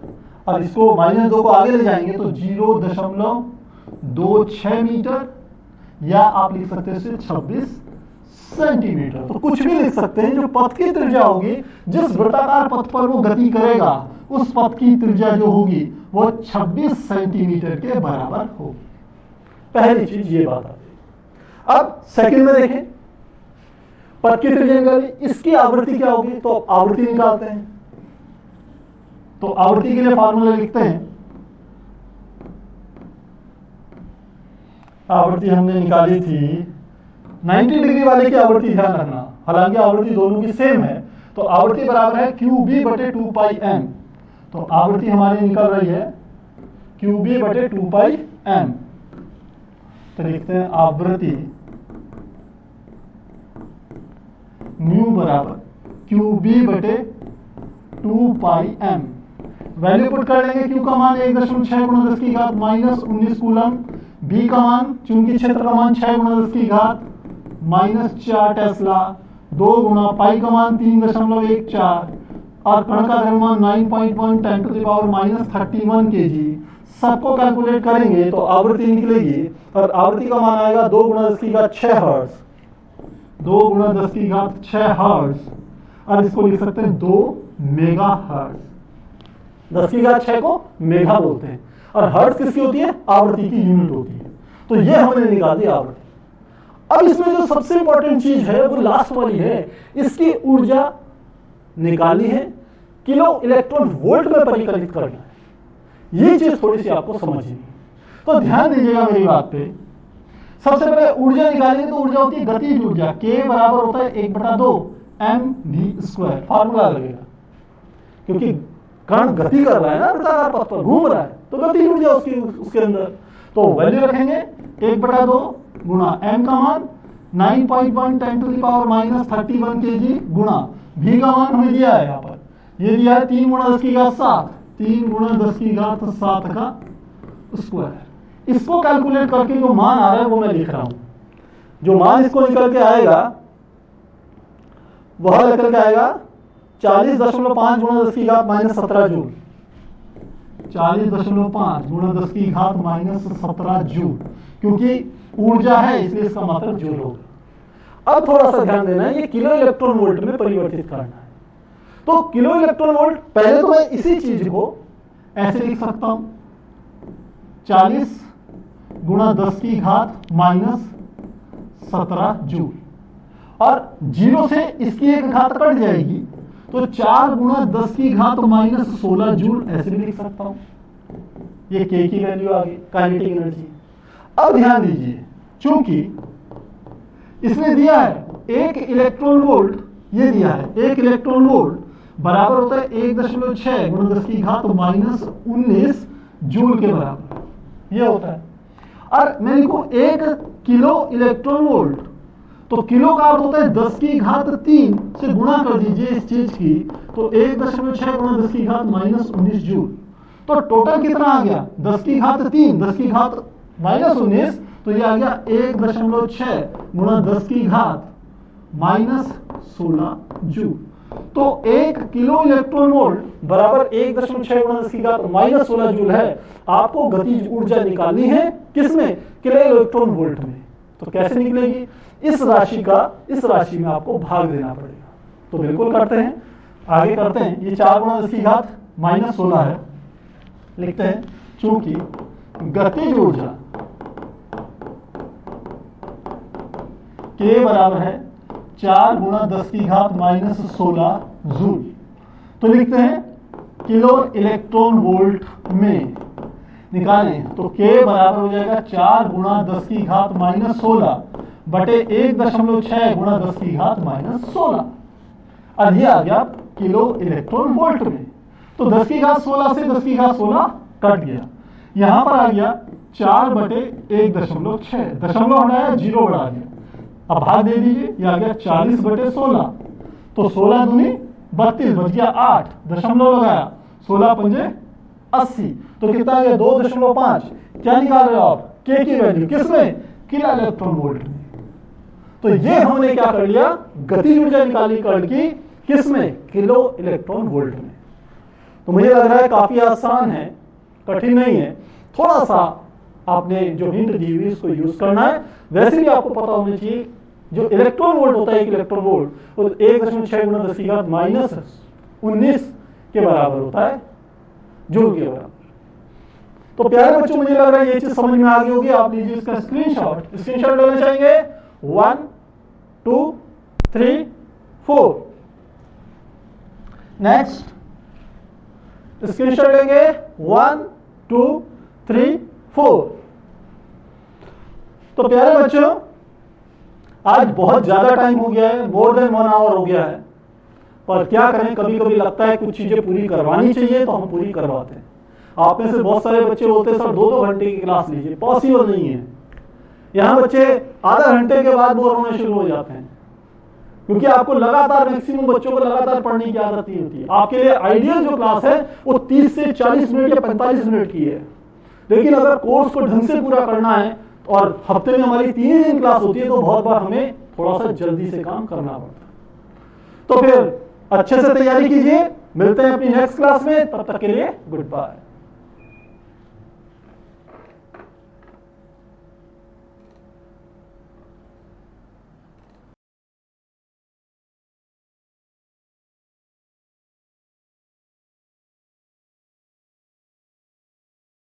और इसको -2 को आगे ले जाएंगे तो 0.26 मीटर, या आप लिख सकते हैं 26 सेंटीमीटर। तो कुछ भी लिख सकते हैं। जो पथ की त्रिज्या होगी, जिस वृत्ताकार पथ पर वो गति करेगा, उस पथ की त्रिज्या जो होगी वो 26 सेंटीमीटर के बराबर होगी। पहली चीज ये बात आती है। अब सेकंड में देखें, पथ की त्रिज्या निकाली, इसकी आवृत्ति क्या होगी? तो आवृत्ति निकालते हैं। तो आवृत्ति के लिए फार्मूला लिखते हैं। आवृत्ति हमने निकाली थी 90 डिग्री वाले की आवृत्ति, ध्यान रखना, हालांकि आवृत्ति दोनों की सेम है। तो आवृत्ति बराबर है qb/2πm। तो आवृत्ति हमारी निकल रही है qb/2πm। तो लिखते हैं आवृत्ति म्यू बराबर क्यू बी बटे 2 पाई एम। वैल्यू पुट कर लेंगे, क्यू का मान 1.6 गुणा 10 की घात माइनस 19 कूलम, बी का मान चुंबकीय क्षेत्र का मान 6 गुणा 10 की घात माइनस 4 टेस्ला, 2 गुणा पाई का मान 3.14 और कण का द्रव्यमान 9.1 10 to the power minus 31 kg। सबको कैलकुलेट करेंगे तो आवृत्ति निकलेगी और आवृत्ति का मान आएगा 2 गुणा 10 की घात 6 हर्ट्ज, 2 गुणा 10 की घात 6 हर्ट्ज, और इसको लिख सकते हैं 2 मेगा हर्ट्ज। 10 की घात 6 को मेगा बोलते हैं और हर्ट्ज किसकी होती है? आवृत्ति की यूनिट होती है। तो ये हमने निकाल दी आवृत्ति। अब इसमें जो सबसे इंपॉर्टेंट चीज है वो लास्ट वाली है, इसकी ऊर्जा निकालनी है, किलो इलेक्ट्रॉन वोल्ट में परिकलित करना है। ये चीज थोड़ी सी आपको समझनी है, तो ध्यान दीजिएगा मेरी बात पे। सबसे पहले ऊर्जा निकालेंगे तो ऊर्जा होती है गतिज ऊर्जा, K बराबर होता है 1/2 mv²। फार्मूला लगेगा क्योंकि कण गति कर रहा है ना, वृत्ताकार पथ पर घूम रहा है, तो गतिज ऊर्जा उसके अंदर। तो वैल्यू रखेंगे 1/2 गुणा m का मान 9.1 10 to the power minus 31 kg गुणा v का मान हमें दिया है, यहाँ पर ये दिया है 3 गुणा 10 की घात 7, 3 गुणा 10 की घात 7 का स्क्वायर। इसको कैलकुलेट करके जो मान आ रहा है वो मैं लिख रहा हूं। जो मान इसको निकल के आएगा वह निकल के आएगा 40.5 गुणा 10 की घात माइनस 17 जूल। 40.5 गुणा 10 की घात माइनस 17 जूल, क्योंकि ऊर्जा है इसलिए इसका मतलब जूल होगा। अब थोड़ा सा ध्यान देना है, ये किलो इलेक्ट्रॉन वोल्ट में परिवर्तित करना है। तो किलो इलेक्ट्रॉन वोल्ट, पहले तो मैं इसी चीज को ऐसे लिख सकता हूं, 40 गुणा 10 की घात माइनस 17 जूल, और 0 से इसकी एक घात कट जाएगी तो 4 गुणा 10 की घात माइनस 16 जूल ऐसे भी लिख सकता हूं। ये K की वैल्यू आ गई, काइनेटिक एनर्जी। अब ध्यान दीजिए, चूंकि इसने दिया है 1 इलेक्ट्रॉन वोल्ट, ये दिया है 1 इलेक्ट्रॉन वोल्ट बराबर होता है 1.6 गुणा 10 की घात माइनस 19 जूल के बराबर ये होता है। और मैं लिखूं 1 किलो इलेक्ट्रॉन वोल्ट, तो किलो का अर्थ होता है 10 की घात 3 से गुणा कर दीजिए इस चीज की, तो 1.6 गुणा 10 की घात माइनस 19 जूल। तो टोटल कितना आ गया? 10 की घात 3, 10 की घात माइनस 19, तो ये आ गया 1.6 गुणा 10 की घात माइनस 16 जूल। तो 1 किलो इलेक्ट्रॉन वोल्ट बराबर 1.6 गुणा 10 की घात माइनस 16 जूल है। आपको गतिज ऊर्जा निकालनी है किसमें? किलो इलेक्ट्रॉन वोल्ट में। तो कैसे निकलेगी? इस राशि में आपको भाग देना पड़ेगा। तो बिल्कुल करते हैं, आगे करते हैं। ये 4 गुणा 10 की घात माइनस 16 है, लिखते हैं चूंकि गतिज ऊर्जा K बराबर है 4 गुणा 10 की घात माइनस 16 जूल, तो लिखते हैं किलो इलेक्ट्रॉन वोल्ट में निकालें तो K बराबर हो जाएगा 4 गुणा 10 की घात माइनस 16 बटे 1.6 गुणा 10 की घात माइनस 16, और ये आ गया किलो इलेक्ट्रॉन वोल्ट में। तो 10 की घात 16 से 10 की घात 16 कट गया, यहां पर आ गया 4 बटे 1.6, दशमलव हटाया 0 बढ़ा दिया, अब भाग दे दीजिए, ये आ गया 40 बटे 16, तो 16 दूनी 32, बच गया 8, दशमलव लगाया, 16 पंजे 80, तो कितना आ गया 2.5। क्या निकाल रहे हो आप? K की वैल्यू किसमें? किलो इलेक्ट्रॉन वोल्ट में। तो ये हमने क्या कर लिया? गतिज ऊर्जा निकाली कण की किसमें? किलो इलेक्ट्रॉन वोल्ट में। तो मुझे लग रहा है काफी आसान है, कठिन नहीं है। थोड़ा सा आपने जो हिंट दी हुई उसको यूज करना है। वैसे भी आपको पता होना चाहिए जो इलेक्ट्रॉन वोल्ट होता है, एक इलेक्ट्रॉन वोल्ट वो 1.6 गुणा 10 की घात माइनस 19 के बराबर होता है, जूल के बराबर। तो प्यारे बच्चों, मुझे लग रहा है ये चीज समझ में आ गई होगी। आप लीजिए इसका स्क्रीनशॉट लेना चाहेंगे 1 2 3 4। नेक्स्ट स्क्रीनशॉट लेंगे 1 2 3 4। तो प्यारे बच्चों, आज बहुत ज्यादा टाइम हो गया है, मोर देन 1 आवर हो गया है, पर क्या करें, कभी कभी लगता है कुछ चीजें पूरी करवानी चाहिए तो हम पूरी करवाते हैं। आप में से बहुत सारे बच्चे बोलते हैं सर 2-2 घंटे की क्लास लीजिए, पॉसिबल नहीं है। यहां बच्चे आधा घंटे के बाद बोर होने शुरू हो जाते हैं। क्योंकि आपको लगातार मैक्सिमम बच्चों को लगातार पढ़ने की आदत नहीं होती है। आपके लिए आइडियल जो क्लास है वो 30 से 40 मिनट या 45 मिनट की है। लेकिन अगर कोर्स को ढंग से पूरा करना है और हफ्ते में हमारी 3 दिन क्लास होती है तो बहुत बार हमें थोड़ा सा जल्दी से काम करना पड़ता है। तो फिर अच्छे से तैयारी कीजिए, मिलते हैं अपनी नेक्स्ट क्लास में, तब तक के लिए गुड बाय।